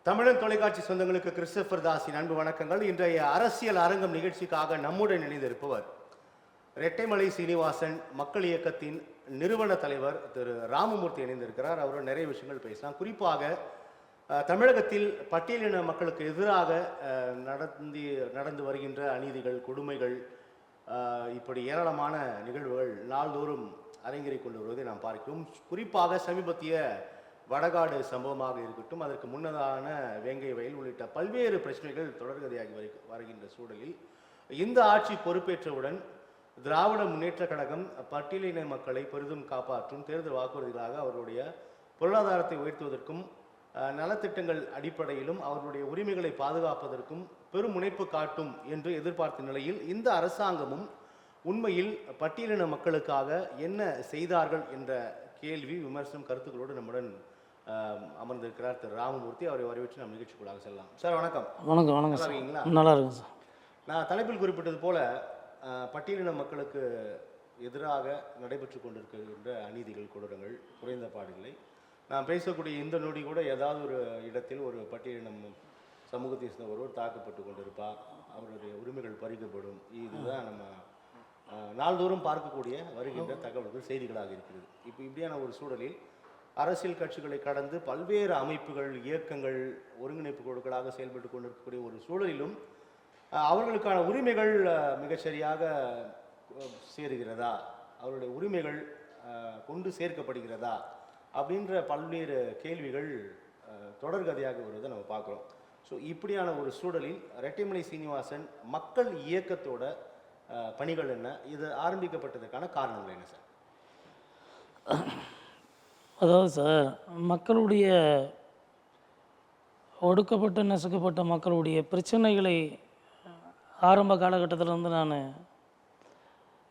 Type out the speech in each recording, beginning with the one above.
தமிழன் தொலைக்காட்சி சொந்தங்களுக்கு கிறிஸ்டோபர் தாஸின் அன்பு வணக்கங்கள். இன்றைய அரசியல் அரங்கம் நிகழ்ச்சிக்காக நம்முடன் இணைந்திருப்பவர் ரெட்டைமலை சீனிவாசன், மக்கள் இயக்கத்தின் நிறுவன தலைவர் திரு ராமமூர்த்தி இணைந்திருக்கிறார். அவரோட நிறைய விஷயங்கள் பேசலாம். குறிப்பாக தமிழகத்தில் பட்டியலின மக்களுக்கு எதிராக நடந்து வருகின்ற அநீதிகள், கொடுமைகள், இப்படி ஏராளமான நிகழ்வுகள் நாள்தோறும் அரங்கேறிக் கொண்டு வருவதை நாம் பார்க்கிறோம். குறிப்பாக சமீபத்திய வடகாடு சம்பவமாக இருக்கட்டும், அதற்கு முன்னதான வேங்கை வயல் உள்ளிட்ட பல்வேறு பிரச்சனைகள் தொடர்கதையாகி வருகின்ற சூழலில் இந்த ஆட்சி பொறுப்பேற்றவுடன் திராவிட முன்னேற்ற கழகம் பட்டியலின மக்களை பெரிதும் காப்பாற்றும் தேர்தல் வாக்குறுதிகளாக அவருடைய பொருளாதாரத்தை உயர்த்துவதற்கும் நலத்திட்டங்கள் அடிப்படையிலும் அவர்களுடைய உரிமைகளை பாதுகாப்பதற்கும் பெரும் முனைப்பு காட்டும் என்று எதிர்பார்த்த நிலையில் இந்த அரசாங்கமும் உண்மையில் பட்டியலின மக்களுக்காக என்ன செய்தார்கள் என்ற கேள்வி, விமர்சனம், கருத்துக்களோடு நம்முடன் அமர்ந்திருக்கிறார் திரு ராமமூர்த்தி. அவரை வரவேற்று நாம் நிகழ்ச்சிக்குள்ளாக செல்லலாம். சார் வணக்கம். வணக்கம். வணக்கம். நல்லா இருக்கீங்களா? நல்லா இருக்கும் சார். நான் தலைப்பில் குறிப்பிட்டது போல பட்டியலின மக்களுக்கு எதிராக நடைபெற்று கொண்டிருக்கின்ற அநீதிகள், கொடூரங்கள் குறைந்த பாடில்லை. நான் பேசக்கூடிய இந்த நொடி கூட ஏதாவது ஒரு இடத்தில் ஒரு பட்டியலினம் சமூகத்தை சேர்ந்த ஒருவர் தாக்கப்பட்டு கொண்டிருப்பார், அவருடைய உரிமைகள் பறிக்கப்படும். இதுதான் நம்ம நாள்தோறும் பார்க்கக்கூடிய வருகின்ற தகவல்கள், செய்திகளாக இருக்கிறது. இப்படியான ஒரு சூழலில் அரசியல் கட்சிகளை கடந்து பல்வேறு அமைப்புகள், இயக்கங்கள், ஒருங்கிணைப்பு குழுக்களாக செயல்பட்டு கொண்டிருக்கக்கூடிய ஒரு சூழலிலும் அவர்களுக்கான உரிமைகள் மிகச்சரியாக சேருகிறதா, அவருடைய உரிமைகள் கொண்டு சேர்க்கப்படுகிறதா அப்படின்ற பல்வேறு கேள்விகள் தொடர்கதையாக வருவதை நம்ம பார்க்குறோம். ஸோ இப்படியான ஒரு சூழலில் ரெட்டைமலை சீனிவாசன் மக்கள் இயக்கத்தோட பணிகள் என்ன, இது ஆரம்பிக்கப்பட்டதுக்கான காரணங்கள் என்ன சார்? அதாவது சார், மக்களுடைய ஒடுக்கப்பட்ட நசுக்கப்பட்ட மக்களுடைய பிரச்சனைகளை ஆரம்ப காலகட்டத்திலேருந்து நான்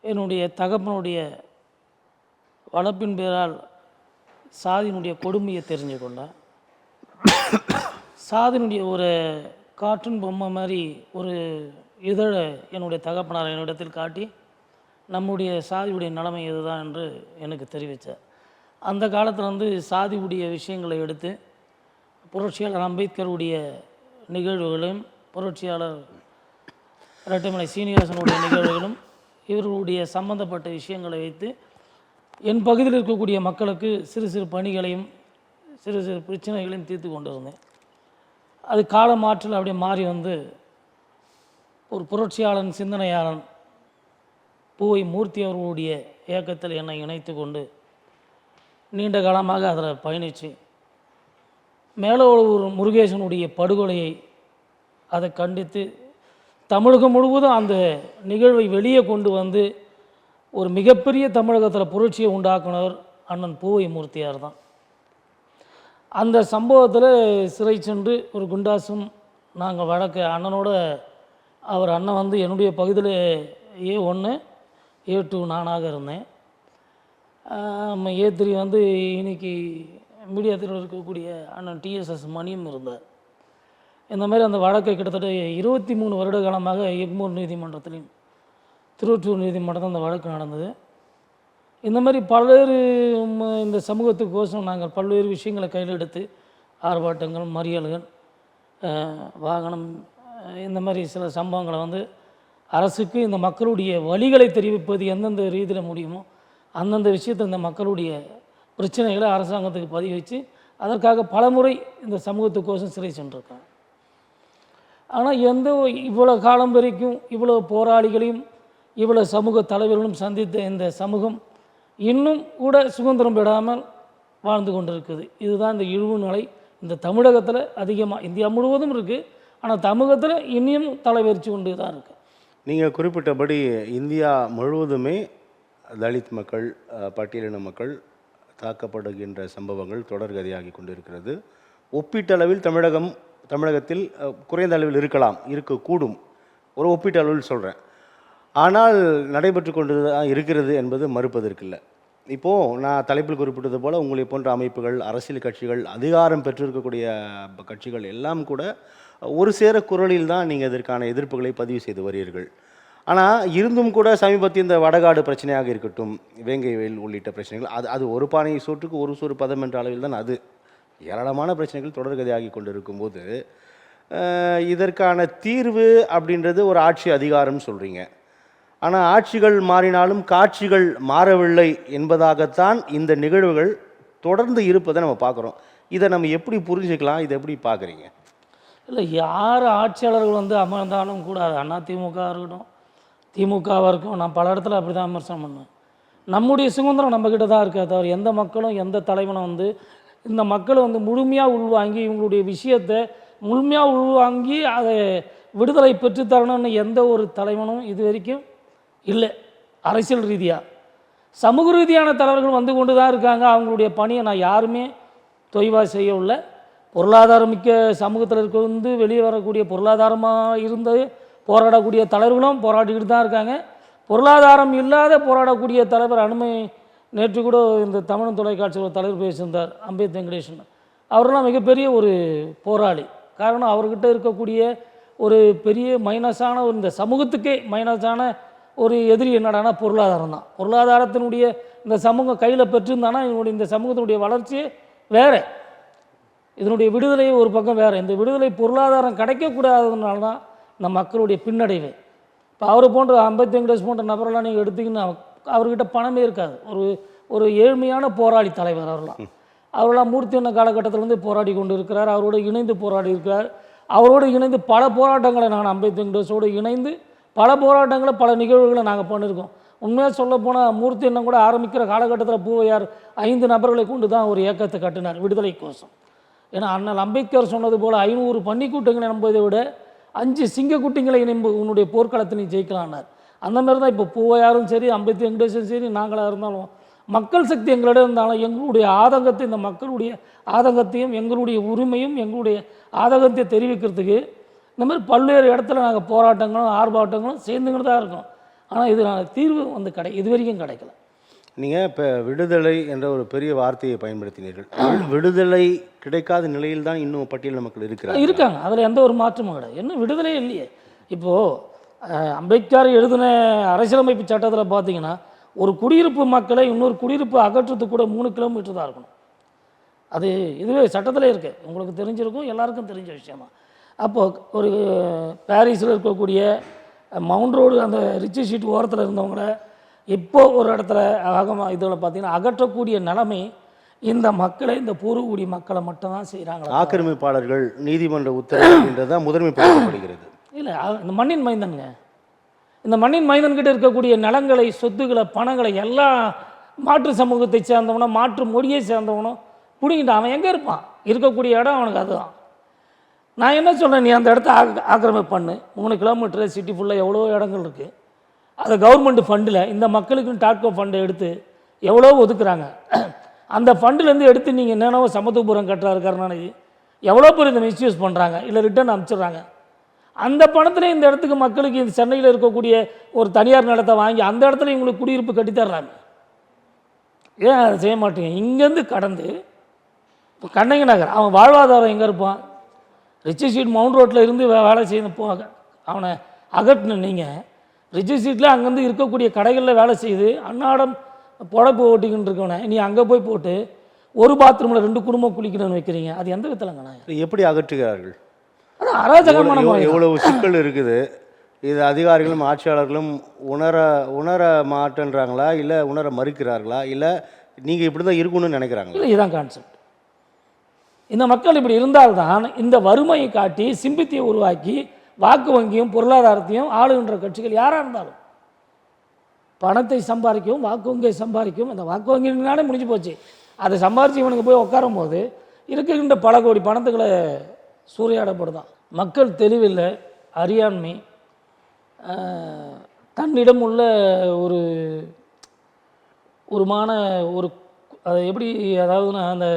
என்னுடைய தகப்பனுடைய வளர்ப்பின் பேரால் சாதியினுடைய கொடுமையை தெரிஞ்சு கொண்டேன். சாதியினுடைய ஒரு கார்ட்டூன் பொம்மை மாதிரி ஒரு இதழை என்னுடைய தகப்பனார் என்னிடத்தில் காட்டி நம்முடைய சாதியுடைய நிலைமை இதுதான் என்று எனக்கு தெரிவித்தார். அந்த காலத்தில் சாதியுடைய விஷயங்களை எடுத்து புரட்சியாளர் அம்பேத்கருடைய நிகழ்வுகளும் புரட்சியாளர் ரெட்டைமலை சீனிவாசனுடைய நிகழ்வுகளும் இவர்களுடைய சம்பந்தப்பட்ட விஷயங்களை வைத்து என் பகுதியில் இருக்கக்கூடிய மக்களுக்கு சிறு சிறு பணிகளையும் சிறு சிறு பிரச்சனைகளையும் தீர்த்து கொண்டு இருந்தேன். அது கால மாற்றல் அப்படியே மாறி ஒரு புரட்சியாளன், சிந்தனையாளன் பூவை மூர்த்தி அவர்களுடைய இயக்கத்தில் என்னை இணைத்து கொண்டு நீண்ட காலமாக அதில் பயணித்து மேலூர் முருகேசனுடைய படுகொலையை அதை கண்டித்து தமிழகம் முழுவதும் அந்த நிகழ்வை வெளியே கொண்டு வந்து ஒரு மிகப்பெரிய தமிழகத்தில் புரட்சியை உண்டாக்குனவர் அண்ணன் பூவை மூர்த்தியார் தான். அந்த சம்பவத்தில் சிறை சென்று ஒரு குண்டாசும் நாங்கள் வழக்கு அண்ணனோட அவர் அண்ணன் என்னுடைய பகுதியில் A1 A2 நானாக இருந்தேன். A3 இன்னைக்கு மீடியாத்தில் இருக்கக்கூடிய அண்ணன் TSS மணியும் இருந்தார். இந்த மாதிரி அந்த வழக்கை கிட்டத்தட்ட 23 வருட காலமாக எக்மூர் நீதிமன்றத்திலையும் திருவொற்றூர் நீதிமன்றத்தில் அந்த வழக்கு நடந்தது. இந்த மாதிரி பல்வேறு இந்த சமூகத்துக்கோசம் நாங்கள் பல்வேறு விஷயங்களை கையில் எடுத்து ஆர்ப்பாட்டங்கள், மறியல்கள், வாகனம், இந்த மாதிரி சில சம்பவங்களை அரசுக்கு இந்த மக்களுடைய வழிகளை தெரிவிப்பது எந்தெந்த ரீதியில் முடியுமோ அந்தந்த விஷயத்தை இந்த மக்களுடைய பிரச்சனைகளை அரசாங்கத்துக்கு பதிவு வச்சு அதற்காக பலமுறை இந்த சமூகத்துக்கோசம் சிறை சென்றிருக்காங்க. ஆனால் இவ்வளோ காலம் வரைக்கும் இவ்வளோ போராளிகளையும் இவ்வளோ சமூக தலைவர்களும் சந்தித்த இந்த சமூகம் இன்னும் கூட சுதந்திரம் பெறாமல் வாழ்ந்து கொண்டிருக்குது. இதுதான் இந்த இழிவு நிலை இந்த தமிழகத்தில் அதிகமாக, இந்தியா முழுவதும் இருக்குது. ஆனால் தமிழகத்தில் இன்னும் தலைவரிச்சு கொண்டு தான் இருக்குது. நீங்கள் குறிப்பிட்டபடி இந்தியா முழுவதுமே தலித் மக்கள், பட்டியலின மக்கள் தாக்கப்படுகின்ற சம்பவங்கள் தொடர்கதையாகி கொண்டிருக்கிறது. ஒப்பீட்டளவில் தமிழகத்தில் குறைந்த அளவில் இருக்கக்கூடும், ஒரு ஒப்பீட்டளவில் சொல்கிறேன். ஆனால் நடைபெற்று கொண்டு தான் இருக்கிறது என்பது மறுப்பதற்கில்லை. இப்போது நான் தலைப்பில் குறிப்பிட்டது போல் உங்களை போன்ற அமைப்புகள், அரசியல் கட்சிகள், அதிகாரம் பெற்றிருக்கக்கூடிய கட்சிகள் எல்லாம் கூட ஒரு சேர குரலில் தான் நீங்கள் இதற்கான எதிர்ப்புகளை பதிவு செய்து வருகிறீர்கள். ஆனால் இருந்தும் கூட சமீபத்தில் இந்த வடகாடு பிரச்சனையாக இருக்கட்டும், வேங்கை வயல் உள்ளிட்ட பிரச்சனைகள், அது ஒரு பானை சோற்றுக்கு ஒரு சோறு பதம் என்ற அளவில் தான் அது ஏராளமான பிரச்சனைகள் தொடர்கதையாகி கொண்டு இருக்கும்போது இதற்கான தீர்வு அப்படின்றது ஒரு ஆட்சி அதிகாரம்னு சொல்கிறீங்க. ஆனால் ஆட்சிகள் மாறினாலும் காட்சிகள் மாறவில்லை என்பதாகத்தான் இந்த நிகழ்வுகள் தொடர்ந்து இருப்பதை நம்ம பார்க்குறோம். இதை நம்ம எப்படி புரிஞ்சுக்கலாம்? இதை எப்படி பார்க்குறீங்க? இல்லை, யார் ஆட்சியாளர்கள் வந்து அமர்ந்தாலும் கூட அது அதிமுகவாக இருக்கட்டும், திமுகவாக இருக்கும், நான் பல இடத்துல அப்படி தான் விமர்சனம் பண்ணுவேன். நம்முடைய சுதந்திரம் நம்மக்கிட்ட தான் இருக்கே தவிர எந்த மக்களும் எந்த தலைவனும் வந்து இந்த மக்களை வந்து முழுமையாக உள்வாங்கி இவங்களுடைய விஷயத்தை முழுமையாக உள்வாங்கி அதை விடுதலை பெற்றுத்தரணும்னு எந்த ஒரு தலைவனும் இது வரைக்கும் இல்லை. அரசியல் ரீதியாக சமூக ரீதியான தலைவர்கள் வந்து கொண்டு தான் இருக்காங்க. அவங்களுடைய பணியை நான் யாருமே தொய்வாக செய்யவில்லை. பொருளாதாரம் மிக்க சமூகத்தில் இருக்க வந்து வெளியே வரக்கூடிய பொருளாதாரமாக இருந்து போராடக்கூடிய தலைவர்களும் போராடிக்கிட்டு தான் இருக்காங்க. பொருளாதாரம் இல்லாத போராடக்கூடிய தலைவர் அனுமை நேற்று கூட இந்த தமிழ் தொலைக்காட்சியில் தலைவர் பேசியிருந்தார், அம்பேத் வெங்கடேஷன். அவரெல்லாம் மிகப்பெரிய ஒரு போராளி. காரணம், அவர்கிட்ட இருக்கக்கூடிய ஒரு பெரிய மைனஸான ஒரு இந்த சமூகத்துக்கே மைனஸான ஒரு எதிரி என்னடானா பொருளாதாரம் தான். பொருளாதாரத்தினுடைய இந்த சமூகம் கையில் பெற்றிருந்தானா இதனுடைய இந்த சமூகத்தினுடைய வளர்ச்சியே வேறு, இதனுடைய விடுதலையே ஒரு பக்கம் வேறு. இந்த விடுதலை பொருளாதாரம் கிடைக்கக்கூடாததுனால தான் இந்த மக்களுடைய பின்னடைவு. இப்போ அவர் போன்ற அம்பேத் வெங்கடேஷ் போன்ற நபரெல்லாம் நீங்கள் எடுத்திங்கன்னா அவர்கிட்ட பணமே இருக்காது. ஒரு ஏழ்மையான போராளி தலைவர் அவரெல்லாம் மூர்த்தி அண்ணன் காலகட்டத்திலேருந்து போராடி கொண்டு இருக்கிறார். அவரோடு இணைந்து போராடி இருக்கிறார். அவரோடு இணைந்து பல போராட்டங்களை நான் அம்பேத் வெங்கடேஷோடு இணைந்து பல போராட்டங்களை பல நிகழ்வுகளை நாங்கள் பண்ணியிருக்கோம். உண்மையாக சொல்ல போனால் மூர்த்தி அண்ணன் கூட ஆரம்பிக்கிற காலகட்டத்தில் பூவையார் 5 நபர்களை கொண்டு தான் ஒரு இயக்கத்தை கட்டினார் விடுதலை கோசம். ஏன்னா அண்ணல் அம்பேத்கர் சொன்னது போல் 500 பன்னிக்கூட்டங்களை நம்பதை விட 5 சிங்கக்குட்டிங்களை நம்ப உன்னுடைய போர்க்களத்தை நீ ஜெயிக்கலான்னார். அந்த மாதிரி தான் இப்போ பூவையாரும் சரி அம்பேத் வெங்கடேஷன் சரி நாங்களாக இருந்தாலும் மக்கள் சக்தி எங்களிடம் இருந்தாலும் எங்களுடைய ஆதங்கத்தை இந்த மக்களுடைய ஆதங்கத்தையும் எங்களுடைய உரிமையும் எங்களுடைய ஆதங்கத்தை தெரிவிக்கிறதுக்கு இந்த மாதிரி பல்வேறு இடத்துல நாங்கள் போராட்டங்களும் ஆர்ப்பாட்டங்களும் சேர்ந்துக்கிட்டு தான் இருக்கோம். ஆனால் இது தீர்வு வந்து இது வரைக்கும் கிடைக்கல. நீங்கள் இப்போ விடுதலை என்ற ஒரு பெரிய வார்த்தையை பயன்படுத்தினீர்கள். விடுதலை கிடைக்காத நிலையில் தான் இன்னும் பட்டியல் மக்கள் இருக்காங்க. அதில் எந்த ஒரு மாற்றமும் கிடையாது. என்ன விடுதலையே இல்லையே. இப்போது அம்பேத்கர் எழுதின அரசியலமைப்பு சட்டத்தில் பார்த்தீங்கன்னா ஒரு குடியிருப்பு மக்களை இன்னொரு குடியிருப்பு அகற்றத்துக்கு கூட 3 கிலோமீட்டர் தான் இருக்கணும். அது இதுவே சட்டத்தில் இருக்குது, உங்களுக்கு தெரிஞ்சிருக்கும், எல்லாருக்கும் தெரிஞ்ச விஷயந்தான். அப்போது ஒரு பாரிஸில் இருக்கக்கூடிய மவுண்ட் ரோடு அந்த ரிச்சி ஷீட் ஓரத்தில் இருந்தவங்கள இப்போது ஒரு இடத்துல இதில் பார்த்தீங்கன்னா அகற்றக்கூடிய நிலைமை இந்த மக்களை இந்த பூர்வகுடி மக்களை மட்டும்தான் செய்கிறாங்க. ஆக்கிரமிப்பாளர்கள் நீதிமன்ற உத்தரவுன்றது தான் முதன்மைப்படுத்தப்படுகிறது. இல்லை, இந்த மண்ணின் மைந்தனுங்க, இந்த மண்ணின் மைந்தன்கிட்ட இருக்கக்கூடிய நிலங்களை சொத்துக்களை பணங்களை எல்லாம் மாற்று சமூகத்தை சேர்ந்தவனும் மாற்று மொழியை சேர்ந்தவனும் பிடிங்கிட்டு அவன் எங்கே இருப்பான்? இருக்கக்கூடிய இடம் அவனுக்கு அதுதான். நான் என்ன சொல்கிறேன், நீ அந்த இடத்த ஆக்கிரமிப்பு பண்ணு. 3 கிலோமீட்டர் சிட்டி ஃபுல்லாக எவ்வளோ இடங்கள் இருக்குது. அதை கவர்மெண்ட் ஃபண்டில் இந்த மக்களுக்குன்னு டாட்கோ ஃபண்டை எடுத்து எவ்வளோ ஒதுக்குறாங்க. அந்த ஃபண்டுலேருந்து எடுத்து நீங்கள் என்னென்னவோ சமத்துவபுரம் கட்டுறாரு கருணாநிதி, எவ்வளோ பேர் இதை மிஸ்யூஸ் பண்ணுறாங்க, இல்லை ரிட்டர்ன் அனுப்பிச்சிடுறாங்க. அந்த பணத்தில் இந்த இடத்துக்கு மக்களுக்கு இந்த சென்னையில் இருக்கக்கூடிய ஒரு தனியார் நிலத்தை வாங்கி அந்த இடத்துல இவங்களுக்கு குடியிருப்பு கட்டித்தர்றாங்க. ஏன் அதை செய்ய மாட்டீங்க? இங்கேருந்து கடந்து இப்போ கண்ணகி நகர் அவன் வாழ்வாதாரம் எங்கே இருப்பான்? ரிச்சி ஸ்ட்ரீட் மவுண்ட் ரோட்டில் இருந்து வேலை செய்யணும் போக அவனை அகட்டணும். நீங்கள் ரிச்சி ஸ்ட்ரீட்டில் அங்கேருந்து இருக்கக்கூடிய கடைகளில் வேலை செய்து அன்னாடம் பொழப்பு ஓட்டிக்கிட்டு இருக்கவனே நீ அங்கே போய் போட்டு ஒரு பாத்ரூமில் 2 குடும்பம் குளிக்கணும்னு வைக்கிறீங்க. அது எந்த விதத்துலங்கண்ணா? எப்படி அகற்றுகிறார்கள்? அது அராஜகமான எவ்வளவு சிக்கல் இருக்குது. இது அதிகாரிகளும் ஆட்சியாளர்களும் உணர மாட்டேன்றாங்களா, இல்லை உணர மறுக்கிறார்களா, இல்லை நீங்கள் இப்படி தான் இருக்கணும்னு நினைக்கிறாங்களா? இல்லை, இதுதான் கான்செப்ட். இந்த மக்கள் இப்படி இருந்தால்தான் இந்த வறுமையை காட்டி சிம்பித்தியை உருவாக்கி வாக்கு வங்கியும் பொருளாதாரத்தையும் ஆளுகின்ற கட்சிகள் யாராக இருந்தாலும் பணத்தை சம்பாதிக்கவும் வாக்கு வங்கியை சம்பாதிக்கும். அந்த வாக்கு வங்கினாலே முடிஞ்சு போச்சு. அதை சம்பாரித்து இவனுக்கு போய் உட்காரும் போது இருக்கின்ற பல கோடி பணத்துக்களை சூறையாடப்படுதான். மக்கள் தெளிவில்லை, அறியாண்மை, தன்னிடம் உள்ள ஒரு அதை எப்படி, அதாவதுன்னா அந்த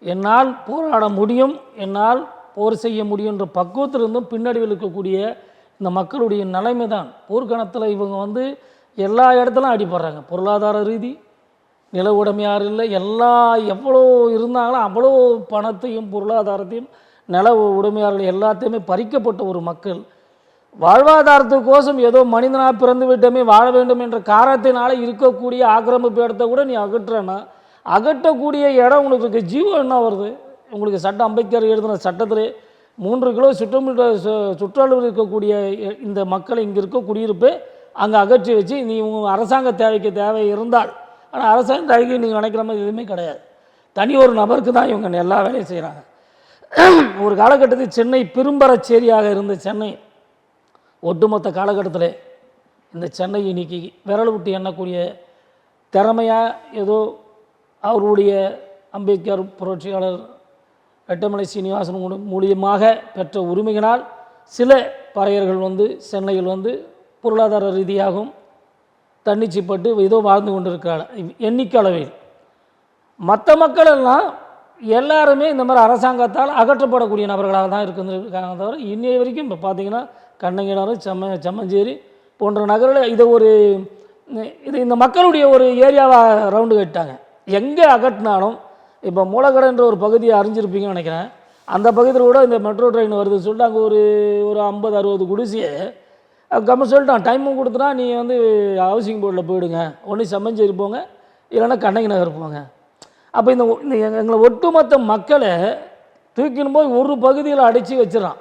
என்னால் போராட முடியும், என்னால் போர் செய்ய முடியுன்ற பக்குவத்திலிருந்தும் பின்னடைவில் இருக்கக்கூடிய இந்த மக்களுடைய நிலைமை தான். போர்க்கணத்தில் இவங்க வந்து எல்லா இடத்துலையும் அடிப்படுறாங்க. பொருளாதார ரீதி, நில உடைமையார் இல்லை, எவ்வளோ இருந்தாங்களோ அவ்வளோ பணத்தையும் பொருளாதாரத்தையும் நில உடைமையாளர்கள் எல்லாத்தையுமே பறிக்கப்பட்ட ஒரு மக்கள் வாழ்வாதாரத்துக்கோசம் ஏதோ மனிதனாக பிறந்து விட்டமே வாழ வேண்டும் என்ற காரணத்தினால இருக்கக்கூடிய ஆக்கிரமிப்பு இடத்த கூட நீ அகற்றனா அகற்றக்கூடிய இடம் உனக்கு ஜீவம் என்ன வருது? உங்களுக்கு அம்பேத்கர் எழுதின சட்டத்திலே 3 கிலோ சுற்றளவில் இருக்கக்கூடிய இந்த மக்களை இங்கே இருக்க குடியிருப்பு அங்கே அகற்றி வச்சு நீ உங்கள் அரசாங்க தேவைக்கு தேவை இருந்தால், ஆனால் அரசாங்க தேவைக்கு நீங்கள் நினைக்கிற மாதிரி எதுவுமே கிடையாது. தனி ஒரு நபருக்கு தான் இவங்க எல்லா வேலையும் செய்கிறாங்க. ஒரு காலகட்டத்தில் சென்னை பெரும்பரச்சேரியாக இருந்த சென்னை ஒட்டுமொத்த காலகட்டத்தில் இந்த சென்னை இன்னைக்கு விரல் விட்டு எண்ணக்கூடிய திறமையாக ஏதோ அவருடைய அம்பேத்கர் புரட்சியாளர் ரெட்டமலை சீனிவாசன் மூலியமாக பெற்ற உரிமையினால் சில பறையர்கள் சென்னையில் பொருளாதார ரீதியாகவும் தன்னிச்சைப்பட்டு ஏதோ வாழ்ந்து கொண்டிருக்கிறாள் எண்ணிக்கை அளவில். மற்ற மக்கள் எல்லாம் எல்லாருமே இந்த மாதிரி அரசாங்கத்தால் அகற்றப்படக்கூடிய நபர்களாக தான் இருக்காங்க தவிர இன்னைய வரைக்கும் இப்போ பார்த்தீங்கன்னா கண்ணங்கிணறு, செம்மஞ்சேரி போன்ற நகரில் இது இந்த மக்களுடைய ஒரு ஏரியாவாக ரவுண்டு கட்டாங்க. எங்கே அகற்றினாலும் இப்போ மூலக்கடைன்ற ஒரு பகுதியை அறிஞ்சிருப்பீங்கன்னு நினைக்கிறேன். அந்த பகுதியில் கூட இந்த மெட்ரோ ட்ரெயின் வருதுன்னு சொல்லிட்டு அங்கே ஒரு 50-60 குடிசையை கம்ம சொல்லிட்டான். டைமும் கொடுத்துனா நீ ஹவுசிங் போர்டில் போயிடுங்க, ஒன்று செம்மஞ்சேரி போங்க, இல்லைன்னா கண்ணகி நகர் போங்க. அப்போ இந்த எங்களை ஒட்டுமொத்த மக்களை தூக்கின்னு போய் ஒரு பகுதியில் அடைச்சி வச்சிடறான்.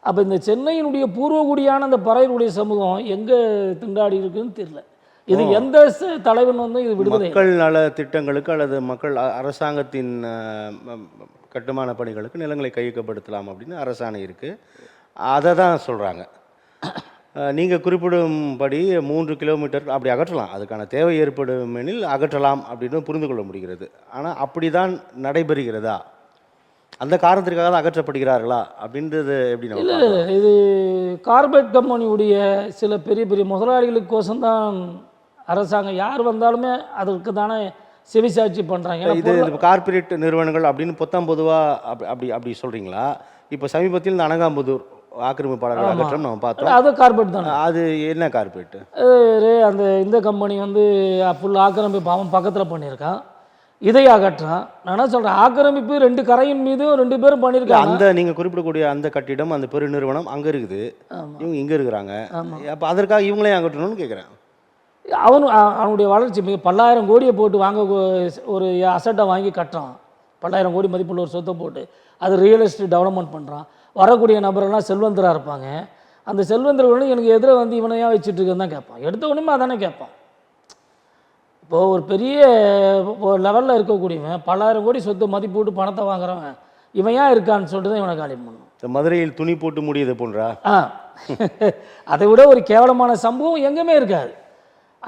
அப்போ இந்த சென்னையினுடைய பூர்வகுடியான அந்த பறையருடைய சமூகம் எங்கே திண்டாடி இருக்குன்னு தெரியல. இது எந்த தலைவன் இது விடுதலை மக்கள் நல திட்டங்களுக்கு அல்லது மக்கள் அரசாங்கத்தின் கட்டுமான பணிகளுக்கு நிலங்களை கையகப்படுத்தலாம் அப்படின்னு அரசாணை இருக்குது. அதை தான் சொல்கிறாங்க. நீங்கள் குறிப்பிடும்படி 3 கிலோமீட்டர் அப்படி அகற்றலாம், அதுக்கான தேவை ஏற்படும் எனில் அகற்றலாம் அப்படின்னு புரிந்து கொள்ள முடிகிறது. ஆனால் அப்படி தான் நடைபெறுகிறதா, அந்த காரணத்திற்காக தான் அகற்றப்படுகிறார்களா அப்படின்றது எப்படி? இல்லை, இது கார்பரேட் கம்பெனியுடைய சில பெரிய பெரிய முதலாளிகளுக்கோசம்தான் அரசாங்கம் யார் வந்தாலுமே அதற்கு தானே செவிசாட்சி பண்ணுறாங்க. இது கார்பரேட் நிறுவனங்கள் அப்படின்னு பொதுவாக அப்படி சொல்கிறீங்களா? இப்போ சமீபத்தில் இந்த அனகாம்புதூர் ஆக்கிரமிப்பாளர்கள் அகற்றம் நம்ம பார்த்தோம். அது கார்பரேட் தானே. அது என்ன கார்பரேட்? இந்த கம்பெனி ஃபுல் ஆக்கிரமிப்பு அவன் பக்கத்தில் பண்ணியிருக்கான், இதை அகற்றான். நான் என்ன சொல்கிறேன், ஆக்கிரமிப்பு 2 கரையின் மீதும் 2 பேரும் பண்ணியிருக்காங்க. அந்த நீங்கள் குறிப்பிடக்கூடிய அந்த கட்டிடம், அந்த பெரு நிறுவனம் அங்கே இருக்குது, இவங்க இங்கே இருக்கிறாங்க. அப்போ அதற்காக இவங்களையும் அகற்றணும்னு கேட்குறேன். அவனுடைய வளர்ச்சி மிக 10,000 கோடியை போட்டு ஒரு அசட்டை வாங்கி கட்டுறான். 10,000 கோடி மதிப்புள்ள ஒரு சொத்தை போட்டு அது ரியல் எஸ்டேட் டெவலப்மெண்ட் பண்ணுறான். வரக்கூடிய நபரெல்லாம் செல்வந்தராக இருப்பாங்க. அந்த செல்வந்தர்களும் எனக்கு எதிர இவனையா வச்சுட்டு இருக்குன்னு தான் கேட்பான். எடுத்த உடனே அதானே கேட்பான். இப்போது ஒரு பெரிய லெவலில் இருக்கக்கூடியவன் 10,000 கோடி சொத்து மதிப்பு போட்டு பணத்தை வாங்குறவன் இவன் ஏன் இருக்கான்னு சொல்லிட்டு தான் இவனை காலி பண்ணணும். மதுரையில் துணி போட்டு முடியுது போன்றா அதை விட ஒரு கேவலமான சம்பவம் எங்கேயுமே இருக்காது.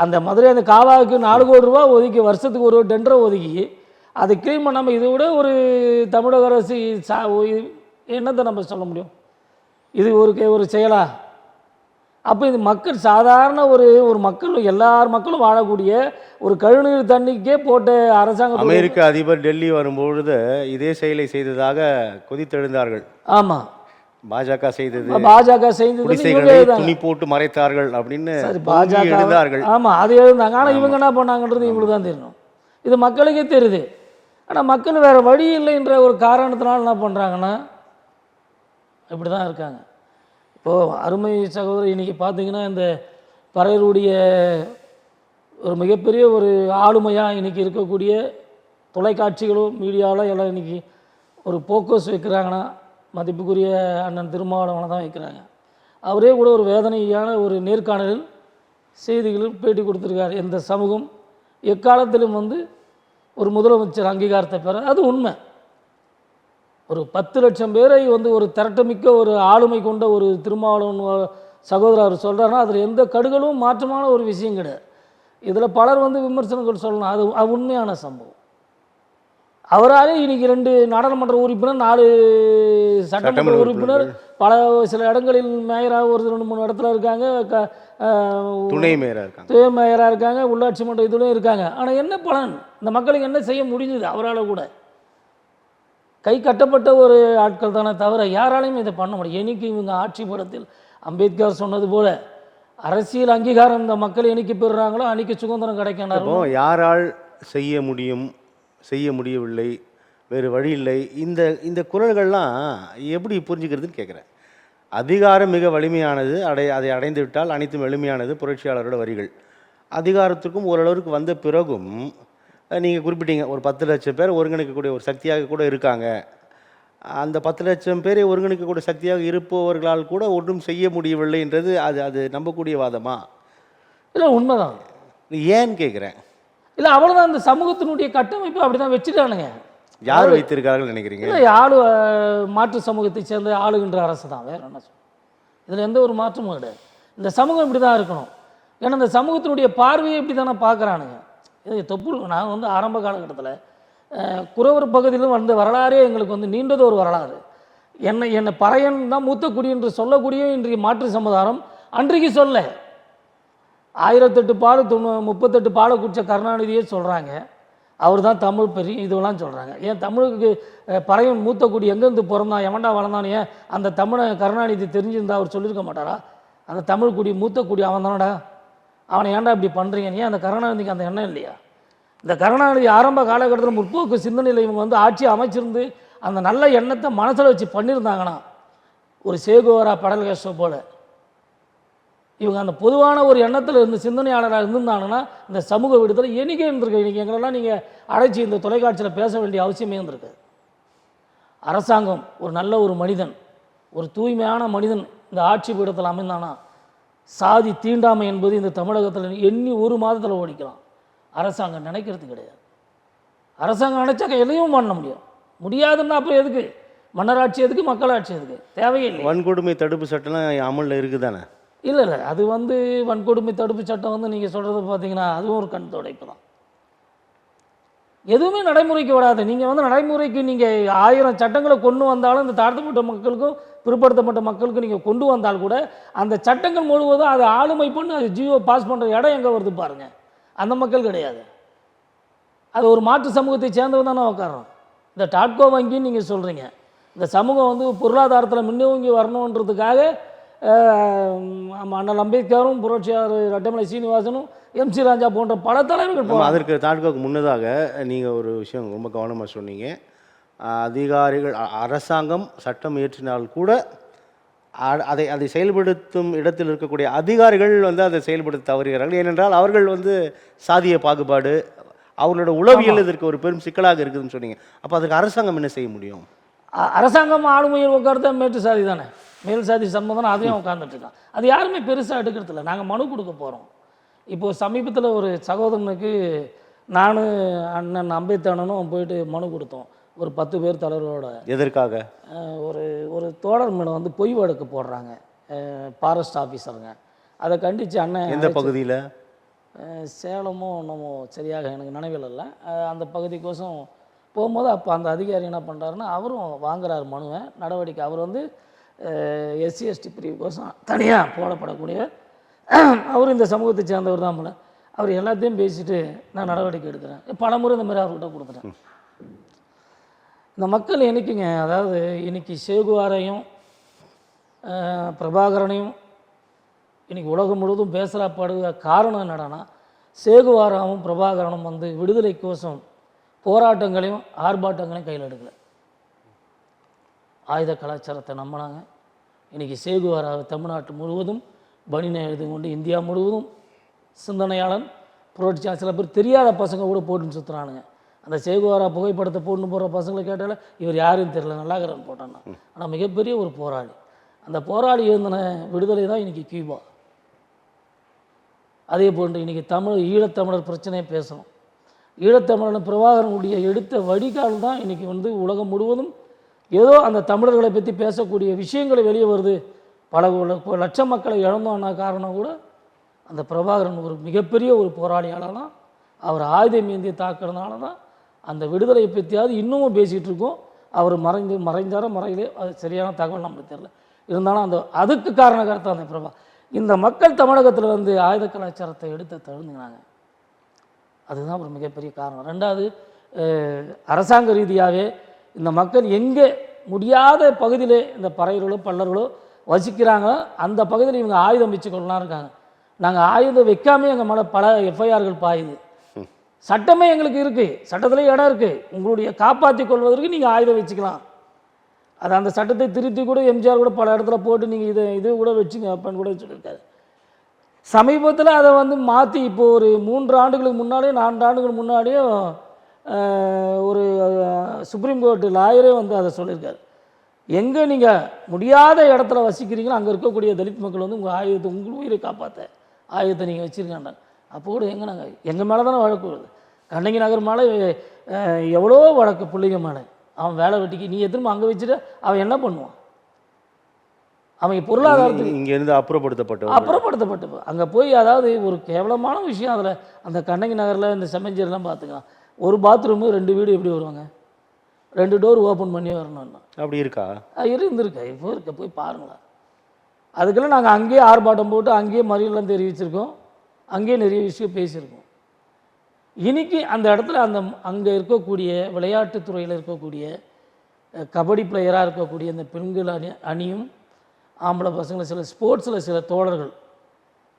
அந்த மதுரை அந்த காவாவுக்கு 4 கோடி ரூபா ஒதுக்கி வருஷத்துக்கு ஒரு டெண்டரை ஒதுக்கி அதை க்ளீன் பண்ணாமல் இதை விட ஒரு தமிழக அரசு என்னத்தை நம்ம சொல்ல முடியும்? இது ஒரு செயலா? அப்போ இது மக்கள் சாதாரண ஒரு மக்கள் எல்லார் மக்களும் வாழக்கூடிய ஒரு கழிவுநீர் தண்ணிக்கே போட்ட அரசாங்கம். அமெரிக்க அதிபர் டெல்லி வரும்பொழுது இதே செயலை செய்ததாக கொதித்தெழுந்தார்கள். ஆமாம், பாஜக செய்தது துணி போட்டு மறைத்தார்கள் அப்படின்னு பாஜக எழுந்தார்கள். ஆமாம், அது எழுந்தாங்க. ஆனால் இவங்க என்ன பண்ணாங்கன்றது இவங்களுக்கு தான் தெரியணும். இது மக்களுக்கே தெரியுது. ஆனால் மக்கள் வேறு வழி இல்லைன்ற ஒரு காரணத்தினால என்ன பண்ணுறாங்கன்னா இப்படி தான் இருக்காங்க. இப்போது அருமை சகோதரி இன்றைக்கி பார்த்தீங்கன்னா இந்த பறையருடைய ஒரு மிகப்பெரிய ஒரு ஆளுமையாக இன்றைக்கி இருக்கக்கூடிய தொலைக்காட்சிகளும் மீடியாவில் எல்லாம் இன்றைக்கி ஒரு போக்கஸ் வைக்கிறாங்கன்னா மதிப்புக்குரிய அண்ணன் திருமாவளவனை தான் வைக்கிறாங்க. அவரே கூட ஒரு வேதனையான ஒரு நேர்காணலில் செய்திகளில் பேட்டி கொடுத்துருக்காரு. எந்த சமூகம் எக்காலத்திலும் ஒரு முதலமைச்சர் அங்கீகாரத்தை பெற, அது உண்மை. ஒரு 10 லட்சம் பேரை ஒரு திரட்டமிக்க ஒரு ஆளுமை கொண்ட ஒரு திருமாவளவன் சகோதரர் அவர் சொல்கிறாருன்னா அதில் எந்த கடுகளும் மாற்றமான ஒரு விஷயம் கிடையாது. இதில் பலர் விமர்சனங்கள் சொல்லணும், அது உண்மையான சம்பவம். அவராலே இன்னைக்கு 2 நாடாளுமன்ற உறுப்பினர், 4 சட்டமன்ற உறுப்பினர், சில இடங்களில் மேயராக ஒரு 2-3 இடத்துல இருக்காங்க, துணை மேயராக இருக்காங்க, உள்ளாட்சி மன்ற இதுலையும் இருக்காங்க. ஆனால் என்ன பலன்? இந்த மக்களுக்கு என்ன செய்ய முடிஞ்சது? அவரால் கூட கை கட்டப்பட்ட ஒரு ஆட்கள் தானே தவிர யாராலையும் இதை பண்ண முடியும். என்னைக்கு இவங்க ஆட்சி படத்தில் அம்பேத்கர் சொன்னது போல அரசியல் அங்கீகாரம் இந்த மக்கள் என்னைக்கு பெறுறாங்களோ அன்னைக்கு சுதந்திரம் கிடைக்கணும். யாரால் செய்ய முடியவில்லை, வேறு வழி இல்லை. இந்த குரல்கள்லாம் எப்படி புரிஞ்சுக்கிறதுன்னு கேட்குறேன். அதிகாரம் மிக வலிமையானது, அதை அடைந்து விட்டால் அனைத்தும் எளிமையானது புரட்சியாளரோட வரிகள். அதிகாரத்துக்கும் ஓரளவுக்கு வந்த பிறகும் நீங்கள் குறிப்பிட்டீங்க ஒரு 10 லட்சம் பேர் ஒருங்கிணைக்கக்கூடிய ஒரு சக்தியாக கூட இருக்காங்க. அந்த 10 லட்சம் பேரை ஒருங்கிணைக்கக்கூடிய சக்தியாக இருப்பவர்களால் கூட ஒன்றும் செய்ய முடியவில்லை என்றது அது அது நம்பக்கூடிய வாதமா? இல்லை உண்மைதான். ஏன்னு கேட்குறேன். இல்லை அவ்வளோதான், இந்த சமூகத்தினுடைய கட்டமைப்பு அப்படி தான் வச்சுட்டானுங்க. யார் வைத்திருக்கார்கள் நினைக்கிறீங்க? இல்லை மாற்று சமூகத்தை சேர்ந்த ஆளுகின்ற அரசு தான், வேற என்ன சொல்ல. இதில் எந்த ஒரு மாற்றமும் கிடையாது. இந்த சமூகம் இப்படி தான் இருக்கணும். ஏன்னா இந்த சமூகத்தினுடைய பார்வையை இப்படி தானே பார்க்குறானுங்க. இது தொப்புள் நான் வந்து ஆரம்ப காலகட்டத்தில் குறவர் பகுதியிலும் வந்த வரலாறே எங்களுக்கு வந்து நீண்டது ஒரு வரலாறு. என்னை பறையன் தான் மூத்த குடி என்று சொல்லக்கூடிய இன்றைய மாற்று சமுதாயம் அன்றைக்கு சொல்ல 1008 பாடு 38 பாலை குடித்த கருணாநிதியே சொல்கிறாங்க. அவர் தான் தமிழ் பெரிய இதுவெல்லாம் சொல்கிறாங்க. ஏன் தமிழுக்கு பறையன் மூத்த குடி எங்கேருந்து பிறந்தான் எவன்டா வளர்ந்தானே, ஏன் அந்த தமிழை கருணாநிதி தெரிஞ்சிருந்தா அவர் சொல்லியிருக்க மாட்டாரா? அந்த தமிழ் குடி மூத்த குடி அவன் தானடா, அவனை ஏன்டா இப்படி பண்ணுறீங்க? ஏன் அந்த கருணாநிதிக்கு அந்த எண்ணம் இல்லையா? இந்த கருணாநிதி ஆரம்ப காலகட்டத்தில் முற்போக்கு சிந்தனையில் இவங்க வந்து ஆட்சி அமைச்சிருந்து அந்த நல்ல எண்ணத்தை மனசில் வச்சு பண்ணியிருந்தாங்கன்னா, ஒரு சேகுவாரா படல் கேஸ்டோ போல இவங்க அந்த பொதுவான ஒரு எண்ணத்தில் இருந்து சிந்தனையாளராக இருந்திருந்தாங்கன்னா இந்த சமூக விடுதலை என்னைக்கே இருந்திருக்கு. இன்றைக்கி எங்களெல்லாம் நீங்கள் அழைச்சி இந்த தொலைக்காட்சியில் பேச வேண்டிய அவசியமே இருந்திருக்கு. அரசாங்கம் ஒரு நல்ல ஒரு மனிதன், ஒரு தூய்மையான மனிதன் இந்த ஆட்சி பீடத்தில் அமைந்தானா சாதி தீண்டாமை என்பது இந்த தமிழகத்தில் எண்ணி ஒரு மாதத்தில் ஓடிக்கலாம். அரசாங்கம் நினைக்கிறது கிடையாது. அரசாங்கம் நினைச்சாக்க எதையும் பண்ண முடியாதுன்னா அப்புறம் எதுக்கு மன்னராட்சி, எதுக்கு மக்களாட்சி, எதுக்கு தேவையில்லை. வன்கொடுமை தடுப்பு சட்டம்லாம் அமலில் இருக்குதானே? இல்லை அது வந்து வன்கொடுமை தடுப்பு சட்டம் வந்து நீங்கள் சொல்கிறது பார்த்தீங்கன்னா அதுவும் ஒரு கண் துடைப்பு தான். எதுவுமே நடைமுறைக்கு வராது. நீங்கள் வந்து நடைமுறைக்கு நீங்கள் 1000 சட்டங்களை கொண்டு வந்தாலும் இந்த தாழ்த்தப்பட்ட மக்களுக்கும் பிற்படுத்தப்பட்ட மக்களுக்கும் நீங்கள் கொண்டு வந்தால் கூட அந்த சட்டங்கள் முழுவதும் அதை ஆளுமை பண்ணி அது ஜியோ பாஸ் பண்ணுற இடம் எங்கே வருது பாருங்கள். அந்த மக்கள் கிடையாது. அது ஒரு மாற்று சமூகத்தை சேர்ந்தவன் தானே உட்காரோம். இந்த டாட்கோ வங்கின்னு நீங்கள் சொல்கிறீங்க. இந்த சமூகம் வந்து பொருளாதாரத்தில் முன்னோங்கி வரணுன்றதுக்காக அண்ணல் அம்பேத்கரும் புரட்சியார் ரெட்டமலை சீனிவாசனும் எம்சி ராஜா போன்ற பல தலைவர்கள் போவாங்க. அதற்கு டாட்கோக்கு முன்னதாக நீங்கள் ஒரு விஷயம் ரொம்ப கவனமாக சொன்னீங்க. அதிகாரிகள் அரசாங்கம் சட்டம் இயற்றினால் கூட அதை செயல்படுத்தும் இடத்தில் இருக்கக்கூடிய அதிகாரிகள் வந்து அதை செயல்படுத்த தவறுகிறார்கள். ஏனென்றால் அவர்கள் வந்து சாதிய பாகுபாடு, அவர்களோட உளவியல் இதற்கு ஒரு பெரும் சிக்கலாக இருக்குதுன்னு சொன்னீங்க. அப்போ அதுக்கு அரசாங்கம் என்ன செய்ய முடியும்? அரசாங்கம் ஆளுமையில் உட்கார்ந்தா மேட்டு சாதி தானே, மேல் சாதி சம்பந்தம் அதையும் உட்கார்ந்துட்டு இருக்கான். அது யாருமே பெருசாக எடுக்கிறதில்ல. நாங்கள் மனு கொடுக்க போகிறோம். இப்போது சமீபத்தில் ஒரு சகோதரனுக்கு நான் அண்ணன் அம்பேத்கரனும் போயிட்டு மனு கொடுத்தோம். ஒரு 10 பேர் தலைவரோட. எதற்காக? ஒரு தோழர் மேலே வந்து பொய் வழக்கு போடுறாங்க ஃபாரஸ்ட் ஆஃபீஸருங்க. அதை கண்டித்து அண்ணன். எந்த பகுதியில்? சேலமோ நம்ம சரியாக எனக்கு நினைவில் இல்லை. அந்த பகுதிக்கோசம் போகும்போது அப்போ அந்த அதிகாரி என்ன பண்ணுறாருன்னா அவரும் வாங்குறாரு மனுவை நடவடிக்கை. அவர் வந்து எஸ்சி எஸ்டி பிரிவுக்கோசம் தனியாக போடப்படக்கூடிய அவர் இந்த சமூகத்தை சேர்ந்தவர் தான் போல. அவர் எல்லாத்தையும் பேசிட்டு நான் நடவடிக்கை எடுக்கிறேன். பல முறை இந்த மாதிரி அவர்கிட்ட கொடுத்துட்டேன். இந்த மக்கள் என்னைக்குங்க, அதாவது இன்றைக்கி சேகுவாரையும் பிரபாகரனையும் இன்றைக்கி உலகம் முழுவதும் பேசப்படுகிற காரணம் என்னடான்னா, சேகுவாராவும் பிரபாகரனும் வந்து விடுதலைக்கோசம் போராட்டங்களையும் ஆர்ப்பாட்டங்களையும் கையில் எடுக்கலை. ஆயுத கலாச்சாரத்தை நம்பினாங்க. இன்றைக்கி சேகுவாராவை தமிழ்நாட்டு முழுவதும் பனினை எழுதி கொண்டு இந்தியா முழுவதும் சிந்தனையாளன் புரட்சியாளர் சில பேர் தெரியாத பசங்க கூட போட்டுன்னு சுற்றுறானுங்க. அந்த சேகுவாரா புகைப்படத்தை போட்டுன்னு போகிற பசங்களை கேட்டால இவர் யாருன்னு தெரியல, நல்லாகிறன்னு போட்டான்னா. ஆனால் மிகப்பெரிய ஒரு போராளி. அந்த போராளி எழுந்தின விடுதலை தான் இன்றைக்கி கியூபா. அதே போன்று இன்றைக்கி ஈழத்தமிழர் பிரச்சனையை பேசணும். ஈழத்தமிழன் பிரபாகரனுடைய எடுத்த வடிகால் தான் இன்றைக்கி வந்து உலகம் முழுவதும் ஏதோ அந்த தமிழர்களை பற்றி பேசக்கூடிய விஷயங்களை வெளியே வருது. பல லட்சம் மக்களை இழந்தோன்னா காரணம் கூட அந்த பிரபாகரன் ஒரு மிகப்பெரிய ஒரு போராளியால் தான், அவர் ஆயுதம் ஏந்தி தாக்குறதுனால தான் அந்த விடுதலையை பற்றியாவது இன்னமும் பேசிகிட்டு இருக்கோம். அவர் மறைஞ்சாரோ மறையிலே அது சரியான தகவல் நம்மளுக்கு தெரியல. இருந்தாலும் அதுக்கு காரணகர்த்தா அந்த பிரபா. இந்த மக்கள் தமிழகத்தில் வந்து ஆயுத கலாச்சாரத்தை எடுத்து தழுந்துனாங்க. அதுதான் ஒரு மிகப்பெரிய காரணம். ரெண்டாவது, அரசாங்க ரீதியாகவே இந்த மக்கள் எங்கே முடியாத பகுதியிலே இந்த பறையர்களோ பல்லர்களோ வசிக்கிறாங்களோ அந்த பகுதியில் இவங்க ஆயுதம் வச்சுக்கொள்ளலாம் இருக்காங்க. நாங்கள் ஆயுதம் வைக்காமே எங்கள் மேலே பல எஃப்ஐஆர்கள் பாயுது. சட்டமே எங்களுக்கு இருக்குது, சட்டத்தில் இடம் இருக்குது. உங்களுடைய காப்பாற்றி கொள்வதற்கு நீங்கள் ஆயுதம் வச்சுக்கலாம். அது அந்த சட்டத்தை திருத்தி கூட எம்ஜிஆர் கூட பல இடத்துல போட்டு நீங்கள் இது கூட வச்சுங்க அப்பன்னு கூட சொல்லியிருக்காரு. சமீபத்தில் அதை வந்து மாற்றி இப்போ ஒரு 3 ஆண்டுகளுக்கு முன்னாடியே 4 ஆண்டுகளுக்கு முன்னாடியும் ஒரு சுப்ரீம் கோர்ட்டு லாயரே வந்து அதை சொல்லியிருக்காரு. எங்கே நீங்கள் முடியாத இடத்துல வசிக்கிறீங்களோ அங்கே இருக்கக்கூடிய தலித் மக்கள் வந்து உங்கள் ஆயுதத்தை, உங்கள் உயிரை காப்பாற்ற ஆயுதத்தை நீங்கள் வச்சுருக்காண்டாங்க. அப்போ கூட எங்கே நாங்கள் எங்கள் மேலே தானே வழக்கு வருது. கண்ணகி நகர் மேலே எவ்வளோ வழக்கு, பிள்ளைங்க மேலே. அவன் வேலை வெட்டிக்கு நீ எத்தனை அங்கே வச்சுட்டு அவன் என்ன பண்ணுவான்? அவன் பொருளாதாரத்துக்கு இங்கேருந்து அப்புறப்படுத்தப்பட்டு அங்கே போய், அதாவது ஒரு கேவலமான விஷயம். அதில் அந்த கண்ணகி நகரில் இந்த செம்மஞ்சேரிலாம் பார்த்துக்கலாம், ஒரு பாத்ரூமு 2 வீடு எப்படி வருவாங்க? 2 டோர் ஓப்பன் பண்ணி வரணும்னா அப்படி இருக்கா? இருந்திருக்கா? இப்போ இருக்க, போய் பாருங்களா. அதுக்கெல்லாம் நாங்கள் அங்கேயே ஆர்ப்பாட்டம் போட்டு அங்கேயே மறியெல்லாம் தெரிவிச்சிருக்கோம், அங்கேயே நிறைய விஷயம் பேசியிருக்கோம். இன்னைக்கு அந்த இடத்துல அங்கே இருக்கக்கூடிய விளையாட்டுத்துறையில் இருக்கக்கூடிய கபடி பிளேயராக இருக்கக்கூடிய அந்த பெண்கள் அணியும் ஆம்பளை பசங்களை, சில ஸ்போர்ட்ஸில் சில தோழர்கள்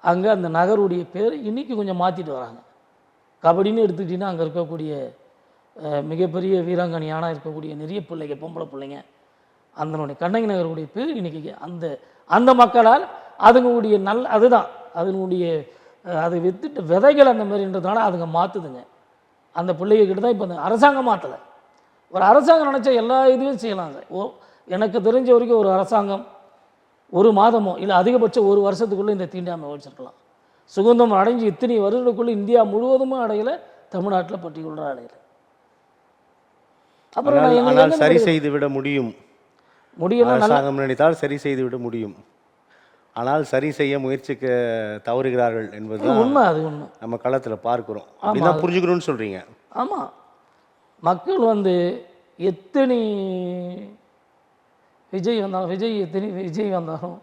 அங்கே அந்த நகருடைய பேர் இன்றைக்கி கொஞ்சம் மாற்றிட்டு வராங்க. கபடின்னு எடுத்துக்கிட்டிங்கன்னா அங்கே இருக்கக்கூடிய மிகப்பெரிய வீராங்கனையான இருக்கக்கூடிய நிறைய பிள்ளைங்க, பொம்பளை பிள்ளைங்க, அதனுடைய கண்ணகி நகருடைய பேர் இன்றைக்கி அந்த மக்களால் அதுங்களுடைய அதுதான் அதனுடைய அதை வித்துட்டு விதைகள் அந்த மாதிரின்றதுனால அதுங்க மாற்றுதுங்க. அந்த பிள்ளைகிட்ட தான் இப்போ அந்த அரசாங்கம் மாற்றலை. ஒரு அரசாங்கம் நினச்சா எல்லா இதுவும் செய்யலாங்க. எனக்கு தெரிஞ்ச வரைக்கும் ஒரு அரசாங்கம் 1 மாதமோ இல்லை அதிகபட்சம் 1 வருஷத்துக்குள்ளே இந்த தீண்டாமை ஒழிச்சிருக்கலாம். சுதந்திரம் அடைஞ்சு இத்தனை வருடத்துக்குள்ளே இந்தியா முழுவதுமே அடையலை, தமிழ்நாட்டில் பர்டிகுலராக அடையலை. அப்புறம் சரி செய்து விட முடியும், அரசாங்கம் நினைத்தால் சரி செய்து விட முடியும். ஆனால் சரி செய்ய முயற்சிக்க தவறுகிறார்கள் என்பது உண்மை. அது உண்மை, நம்ம களத்தில் பார்க்குறோம். அப்படிதான் புரிஞ்சுக்கணும்னு சொல்கிறீங்க. ஆமாம், மக்கள் வந்து எத்தனை விஜய் வந்தாலும்,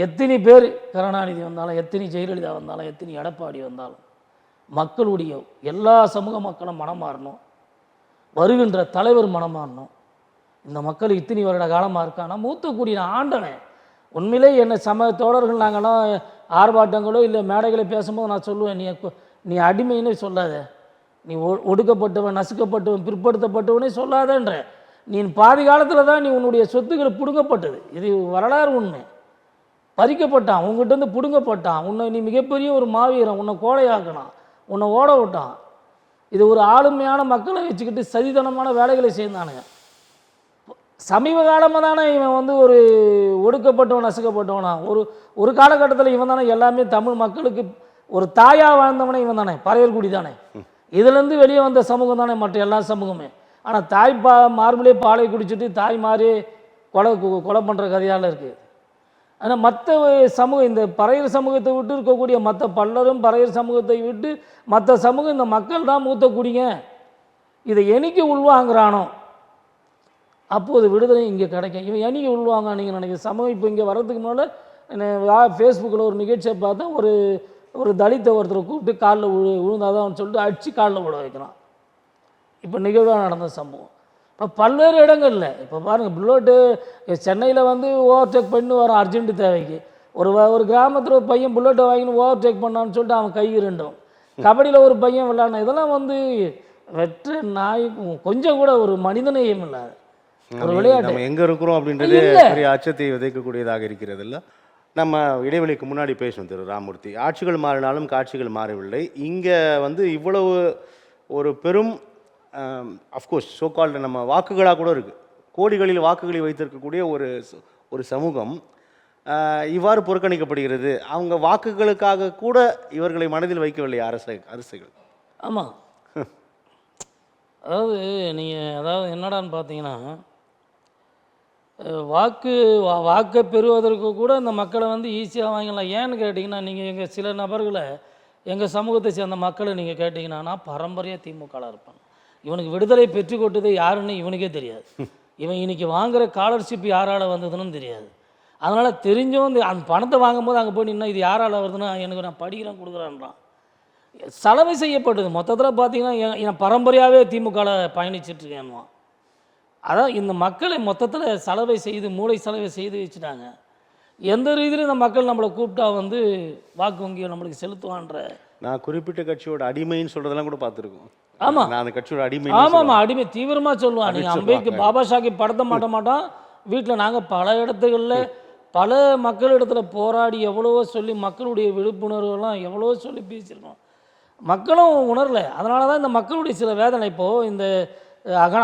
எத்தனை பேர் கருணாநிதி வந்தாலும், எத்தனை ஜெயலலிதா வந்தாலும், எத்தனை எடப்பாடி வந்தாலும், மக்களுடைய எல்லா சமூக மக்களும் மனம் மாறணும், வருகின்ற தலைவர் மனம் மாறணும். இந்த மக்கள் இத்தனை வருட காலமாக இருக்கானா மூத்தக்கூடிய ஆண்டவன். உண்மையிலே என்ன தோழர்கள் நாங்கள்லாம் ஆர்ப்பாட்டங்களோ இல்லை மேடைகளை பேசும்போது நான் சொல்லுவேன், நீ அடிமைன்னு சொல்லாத, நீ ஒடுக்கப்பட்டவன், நசுக்கப்பட்டவன், பிற்படுத்தப்பட்டவனே சொல்லாதன்ற. நீ பாதி காலத்தில் தான் நீ உன்னுடைய சொத்துக்கள் பிடுங்கப்பட்டது. இது வரலாறு உண்மை. பறிக்கப்பட்டான், உங்ககிட்ட பிடுங்கப்பட்டான். உன்னை நீ மிகப்பெரிய ஒரு மாவீரன், உன்னை கோழையாக்கினான், உன்னை ஓட விட்டான். இது ஒரு ஆளுமையான மக்களை வச்சுக்கிட்டு சதிதனமான வேலைகளை செய்தானுங்க. சமீப காலமாக தானே இவன் வந்து ஒரு ஒடுக்கப்பட்டவன், நசுக்கப்பட்டவனா. ஒரு காலகட்டத்தில் இவன் தானே எல்லாமே தமிழ் மக்களுக்கு ஒரு தாயாக வாழ்ந்தவனே இவன் தானே, பறையர்குடி தானே. இதுலேருந்து வெளியே வந்த சமூகம் தானே மற்ற எல்லா சமூகமே. ஆனால் தாய் மார்பிலே பாலை குடிச்சிட்டு தாய் மாறி கொலை பண்ணுற கதையால் இருக்குது. ஆனால் மற்ற சமூகம், இந்த பறையர் சமூகத்தை விட்டு இருக்கக்கூடிய மற்ற பல்லரும் பறையர் சமூகத்தை விட்டு மற்ற சமூகம், இந்த மக்கள் தான் மூத்த குடிங்க. இதை என்னைக்கு உள்வாங்கிறானோ அப்போது விடுதலை இங்கே கிடைக்கும். இவன் என்னைக்கு உள்வாங்க நீங்கள் நினைக்கிற சமூகம். இப்போ இங்கே வர்றதுக்கு முன்னால் ஃபேஸ்புக்கில் ஒரு நிகழ்ச்சியை பார்த்தா ஒரு தலித்தை ஒருத்தரை கூப்பிட்டு காலில் விழுந்தாதான் சொல்லிட்டு அடித்து காலில் விட வைக்கிறான். இப்போ நிகழ்வாக நடந்த சம்பவம். இப்போ பல்வேறு இடங்களில் இப்போ பாருங்கள், புல்லட்டு சென்னையில் வந்து ஓவர்டேக் பண்ணி வரோம் அர்ஜென்ட்டு தேவைக்கு. ஒரு கிராமத்தில் ஒரு பையன் புல்லட்டை வாங்கின்னு ஓவர்டேக் பண்ணான்னு சொல்லிட்டு அவன் கை 2ம். கபடியில் ஒரு பையன் விளையாடணும். இதெல்லாம் வந்து வெற்ற நாய், கொஞ்சம் கூட ஒரு மனிதநேயம் இல்லாத ஒரு விளையாட்டு. நம்ம எங்கே இருக்கிறோம் அப்படின்றது பெரிய அச்சத்தை விதைக்கக்கூடியதாக இருக்கிறது இல்லை. நம்ம இடைவெளிக்கு முன்னாடி பேசணும் திரு ராமமூர்த்தி. ஆட்சிகள் மாறினாலும் காட்சிகள் மாறவில்லை. இங்கே வந்து இவ்வளவு ஒரு பெரும் அஃப்கோர்ஸ் சோகால்டு நம்ம வாக்குகளாக கூட இருக்குது, கோடிகளில் வாக்குகளை வைத்திருக்கக்கூடிய ஒரு சமூகம் இவ்வாறு புறக்கணிக்கப்படுகிறது. அவங்க வாக்குகளுக்காக கூட இவர்களை மனதில் வைக்கவில்லை அரசுகள். ஆமாம், அதாவது என்னடான்னு பார்த்தீங்கன்னா, வாக்கை பெறுவதற்கு கூட இந்த மக்களை வந்து ஈஸியாக வாங்கிடலாம். ஏன்னு கேட்டிங்கன்னா, நீங்கள் எங்கள் சில நபர்களை, எங்கள் சமூகத்தை சேர்ந்த மக்களை நீங்கள் கேட்டிங்கன்னா, நான் பரம்பரையாக திமுகவில் இருப்பேன். இவனுக்கு விடுதலை பெற்று கொட்டது யாருன்னு இவனுக்கே தெரியாது. இவன் இன்றைக்கி வாங்குகிற ஸ்காலர்ஷிப் யாரால் வந்ததுன்னு தெரியாது. அதனால் தெரிஞ்சும் அந்த பணத்தை வாங்கும்போது அங்கே போய் நின்னா இது யாரால் வருதுன்னா, எனக்கு நான் படிக்கிறேன் கொடுக்குறேன்றான். சலவை செய்யப்பட்டது மொத்தத்தில் பார்த்தீங்கன்னா, என் பரம்பரையாகவே திமுகவில் பயணிச்சிட்ருக்கேன்வான். அதான் இந்த மக்களை மொத்தத்தில் சலவை செய்து, மூளை சலவை செய்து வச்சுட்டாங்க. எந்த ரீதியிலும் இந்த மக்கள் நம்மளை கூப்பிட்டா வந்து வாக்கு வங்கியை நம்மளுக்கு செலுத்துவான்ற. நான் குறிப்பிட்ட கட்சியோட அடிமைன்னு சொல்கிறதெல்லாம் கூட பார்த்துருக்கோம். ஆமாம், நான் அந்த கட்சியோட அடிமை. ஆமாம், அடிமை தீவிரமாக சொல்லுவான். நீங்கள் அம்பேத்கர் பாபா சாஹிப் படத்த மாட்டான். வீட்டில் நாங்கள் பல இடத்துகளில் பல மக்களிடத்தில் போராடி எவ்வளவோ சொல்லி மக்களுடைய விழிப்புணர்வெல்லாம் எவ்வளவோ சொல்லி பேசியிருக்கோம். மக்களும் உணரல. அதனால தான் இந்த மக்களுடைய சில வேதனை. இப்போது இந்த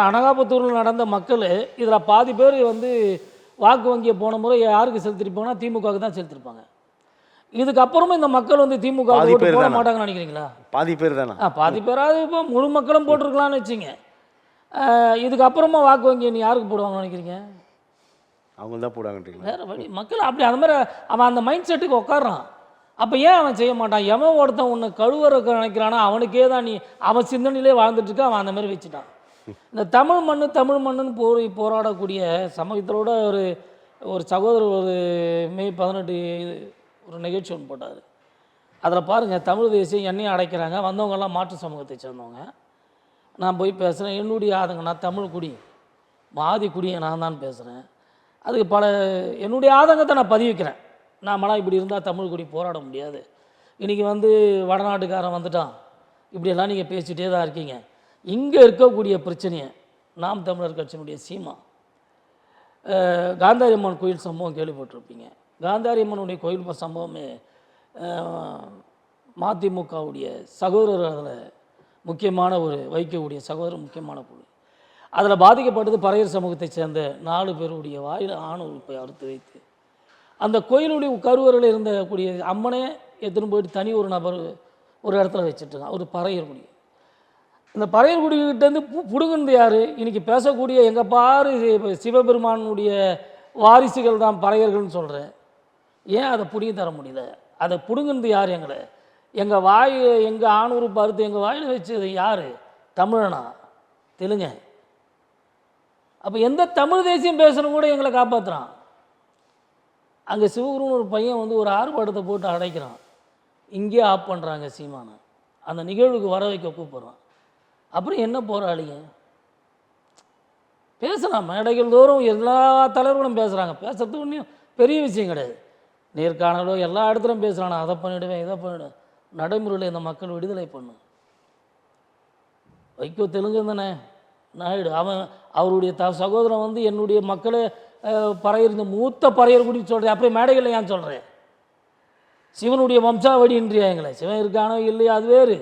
அனகாபுத்தூரில் நடந்த மக்கள் இதில் பாதி பேர் வந்து வாக்கு வங்கியை போன முறை யாருக்கு செலுத்திருப்பாங்கன்னா திமுகவுக்கு தான் செலுத்திருப்பாங்க. இதுக்கப்புறமும் இந்த மக்கள் வந்து திமுக பாதி ஓட்டு பேர் போட தானா? மாட்டாங்கன்னு நினைக்கிறீங்களா? பாதி பேர் தானே? பாதி பேராவது இப்போ முழு மக்களும் போட்டிருக்கலாம்னு வச்சுங்க. இதுக்கப்புறமா வாக்கு வங்கி நீ யாருக்கு போடுவாங்கன்னு நினைக்கிறீங்க? அவங்க தான் போடுவாங்கன்றீங்களா? வேறு வழி மக்கள் அப்படி அந்த மாதிரி அவன் அந்த மைண்ட் செட்டுக்கு உட்காடுறான். அப்போ ஏன் அவன் செய்ய மாட்டான்? எவன் ஒருத்தன் உன்னை கழுவுறக்க நினைக்கிறானா அவனுக்கே தான் நீ அவன் சிந்தனையிலே வாழ்ந்துட்டு இருக்க. அவன் அந்த மாதிரி வச்சுட்டான். இந்த தமிழ் மண்ணுன்னு போராடக்கூடிய சமூகத்தோட ஒரு சகோதரர் ஒரு மே 18 ஒரு நிகழ்ச்சி ஒன்று போட்டார். அதில் பாருங்கள், தமிழ் தேசியம் என்னையும் அடைக்கிறாங்க, வந்தவங்கெல்லாம் மாற்று சமூகத்தை சேர்ந்தவங்க. நான் போய் பேசுகிறேன், என்னுடைய ஆதங்கம், நான் தமிழ் குடி மாதி குடியை நான் தான் பேசுகிறேன். அதுக்கு என்னுடைய ஆதங்கத்தை நான் பதிவிக்கிறேன். நாமெல்லாம் இப்படி இருந்தால் தமிழ் குடி போராட முடியாது. இன்றைக்கி வந்து வடநாட்டுக்காரன் வந்துட்டான், இப்படியெல்லாம் நீங்கள் பேசிகிட்டே தான் இருக்கீங்க. இங்கே இருக்கக்கூடிய பிரச்சனையை நாம் தமிழர் கட்சியினுடைய சீமா காந்தாரி அம்மன் கோயில் சம்பவம் கேள்விப்பட்டிருப்பீங்க. காந்தாரி அம்மனுடைய கோயில் சம்பவமே மதிமுகவுடைய சகோதரர் அதில் முக்கியமான வைக்கக்கூடிய சகோதரர் முக்கியமான புள்ளி. அதில் பாதிக்கப்பட்டது பறையர் சமூகத்தை சேர்ந்த 4 பேருடைய வாயில் ஆணுறுப்பை அறுத்து வைத்து அந்த கோயிலுடைய கருவறையில் இருந்தக்கூடிய அம்மனே எடுத்துன்னு போயிட்டு தனி ஒரு நபர் ஒரு இடத்துல வச்சுட்டுருக்கான், ஒரு பறையர் குடி. இந்த பறையர் குடிக்கிட்டேருந்து புடுங்குனது யார்? இன்றைக்கி பேசக்கூடிய எங்கள் பாரு சிவபெருமானுடைய வாரிசுகள் தான் பறையர்கள்னு சொல்கிறேன். ஏன் அதை பிடிங்கி தர முடியல? அதை பிடுங்குனது யார்? எங்கள் ஆணூறு பருத்து எங்கள் வாயில் வச்சது யார்? தமிழனா தெலுங்க? அப்போ எந்த தமிழ் தேசியம் பேசுகிறவங்க கூட எங்களை காப்பாற்றுறான். அங்கே சிவகுருன்னு ஒரு பையன் வந்து ஒரு ஆர்ப்பாட்டத்தை போட்டு அடைக்கிறான், இங்கே ஆஃப் பண்ணுறாங்க சீமானை, அந்த நிகழ்வுக்கு வர வைக்க கூப்பிட்றான். அப்புறம் என்ன போராளிங்க பேசலாம், மேடைகள் தோறும் எல்லா தலைவர்களும் பேசுகிறாங்க, பேசுறது ஒன்றும் பெரிய விஷயம் கிடையாது. நேர்காணலோ எல்லா இடத்துலையும் பேசுகிறான், நான் அதை பண்ணிவிடுவேன் இதை பண்ணிவிடுவேன். நடைமுறையில் இந்த மக்கள் விடுதலை பண்ணு. வைக்கோ தெலுங்கு தானே, நாயுடு அவருடைய சகோதரன் வந்து என்னுடைய மக்களை பறையர், இந்த மூத்த பறையர் குடின்னு சொல்கிறேன். அப்படியே மேடைகளில் ஏன் சொல்கிறேன்? சிவனுடைய வம்சாவடின்றியா எங்களை? சிவன் இருக்கானோ இல்லையா அது வேறு.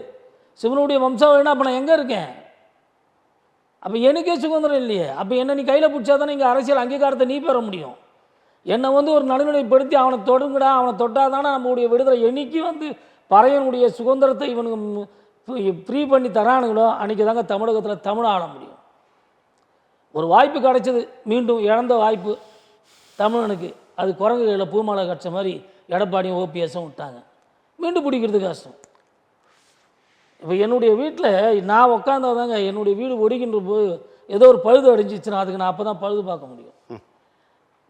சிவனுடைய வம்சாவளினா அப்போ நான் எங்கே இருக்கேன்? அப்போ எனக்கே சுதந்திரம் இல்லையே. அப்போ என்ன நீ கையில் பிடிச்சா தானே இங்கே அரசியல் அங்கீகாரத்தை நீ பெற முடியும். என்னை வந்து ஒரு நடுநிலைப்படுத்தி அவனை தொடுங்கடா, அவனை தொட்டால் தானே நம்மளுடைய விடுதலை. என்னைக்கு வந்து பறையனுடைய சுதந்திரத்தை இவனுக்கு ஃப்ரீ பண்ணி தரானுங்களோ அன்றைக்கி தாங்க தமிழகத்தில் தமிழ் ஆள முடியும். ஒரு வாய்ப்பு கிடச்சிது, மீண்டும் இழந்த வாய்ப்பு தமிழனுக்கு. அது குரங்கு கையில் பூமாலை கட்ச மாதிரி எடப்பாடியும் ஓபிஎஸும் விட்டாங்க. மீண்டும் பிடிக்கிறது கஷ்டம். இப்போ என்னுடைய வீட்டில் நான் உட்காந்தாதாங்க என்னுடைய வீடு ஒடிக்கின்ற போது ஏதோ ஒரு பழுது அடைஞ்சிச்சுன்னா அதுக்கு நான் அப்போ தான் பழுது பார்க்க முடியும்.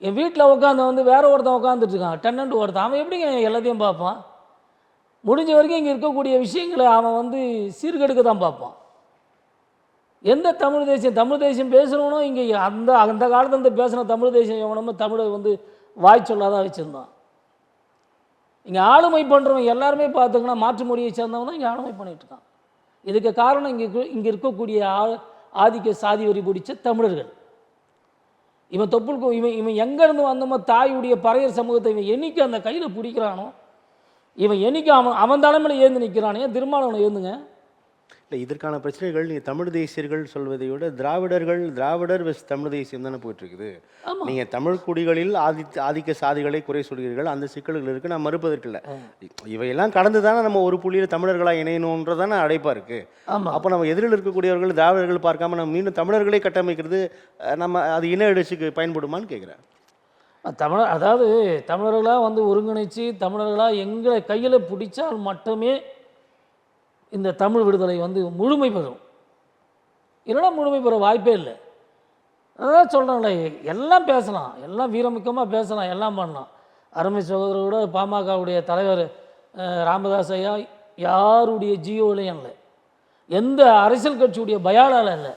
என் வீட்டில் உட்காந்து வந்து வேற ஒருத்தன் உட்காந்துட்ருக்கான், டென்னண்ட் ஒருத்தன், அவன் எப்படிங்க எல்லாத்தையும் பார்ப்பான்? முடிஞ்ச வரைக்கும் இங்கே இருக்கக்கூடிய விஷயங்களை அவன் வந்து சீர்கெடுக்க தான் பார்ப்பான். எந்த தமிழ் தேசியம் பேசணும்னோ இங்கே அந்த காலத்தில் பேசின தமிழ் தேசியம் எவனமோ தமிழை வந்து வாய் சொல்லாதான் வச்சுருந்தான். இங்கே ஆளுமை பண்ணுறவங்க எல்லாருமே பார்த்திங்கன்னா மாற்று மொழியை சேர்ந்தவங்க தான் இங்கே ஆளுமை பண்ணிகிட்ருக்கான். இதுக்கு காரணம் இங்கே இருக்கக்கூடிய ஆதிக்க சாதி வரி பிடிச்ச தமிழர்கள். இவன் இவன் எங்கேருந்து வந்தோமோ தாயுடைய பறையர் சமூகத்தை இவன் என்னைக்கு அந்த கையில் பிடிக்கிறானோ, இவன் என்னைக்கு அவன் தலைமையில் ஏந்து நிற்கிறானே, திருமாவளவனை ஏந்துங்க. இல்லை, இதற்கான பிரச்சனைகள் நீங்கள் தமிழ் தேசியர்கள் சொல்வதை விட திராவிடர் வெஸ் தமிழ் தேசியம் தானே போயிட்டுருக்குது. நீங்கள் தமிழ் குடிகளில் ஆதிக்க சாதிகளை குறை சொல்கிறீர்கள், அந்த சிக்கல்கள் இருக்குது, நான் மறுப்பதற்கு இல்லை. இவையெல்லாம் கடந்து தானே நம்ம ஒரு புள்ளியில் தமிழர்களாக இணையணுன்றதானே அடைப்பாக இருக்குது. அப்போ நம்ம எதிரில் இருக்கக்கூடியவர்கள் திராவிடர்கள் பார்க்காம நம்ம மீண்டும் தமிழர்களை கட்டமைக்கிறது நம்ம அது இன எழுச்சிக்கு பயன்படுமான்னு கேட்குறேன். அதாவது தமிழர்களாக வந்து ஒருங்கிணைச்சு தமிழர்களாக எங்களை கையில் பிடிச்சால் மட்டுமே இந்த தமிழ் விடுதலை வந்து முழுமை பெறும். இல்லைனா முழுமை பெற வாய்ப்பே இல்லை. அதான் சொல்கிறேன்ல, எல்லாம் பேசலாம், எல்லாம் வீரமிக்கமாக பேசலாம், எல்லாம் பண்ணலாம். அருமை சகோதரோட பாமகவுடைய தலைவர் ராமதாஸ் ஐயா யாருடைய ஜியோலையும் இல்லை, எந்த அரசியல் கட்சியுடைய பயாலால் இல்லை.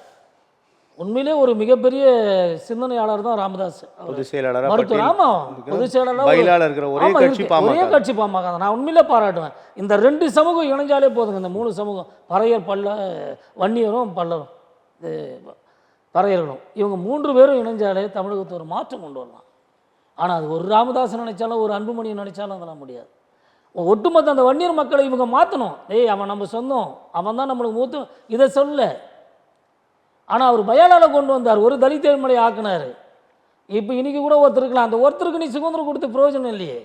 உண்மையிலே ஒரு மிகப்பெரிய சிந்தனையாளர் தான் ராமதாஸ். பொதுச் செயலாளர், மருத்துவர். ஆமாம், பொதுச் செயலாளர் ஒரே கட்சி பாமக தான். நான் உண்மையிலே பாராட்டுவேன். இந்த 2 சமூகம் இணைஞ்சாலே போதுங்க. இந்த 3 சமூகம், பறையர் வன்னியரும் பல்லரும் பறையர்களும், இவங்க 3 பேரும் இணைஞ்சாலே தமிழகத்தை ஒரு மாற்றம் கொண்டு வரலாம். ஆனால் அது ஒரு ராமதாஸ் நினைச்சாலும் ஒரு அன்புமணி நினைச்சாலும் அதெல்லாம் முடியாது. ஒட்டுமொத்த அந்த வன்னியர் மக்களை இவங்க மாற்றணும். ஏய் அவன் நம்ம சொந்தம், அவன் தான் நம்மளுக்கு மூத்த, இதை சொல்ல. ஆனால் அவர் பயாலால கொண்டு வந்தார், ஒரு தலித் ஏழ்மலை ஆக்குனார். இப்போ இன்னைக்கு கூட ஒருத்தர் இருக்கலாம், அந்த ஒருத்தருக்கு நீ சுதந்திரம் கொடுத்து பிரயோஜனம் இல்லையே.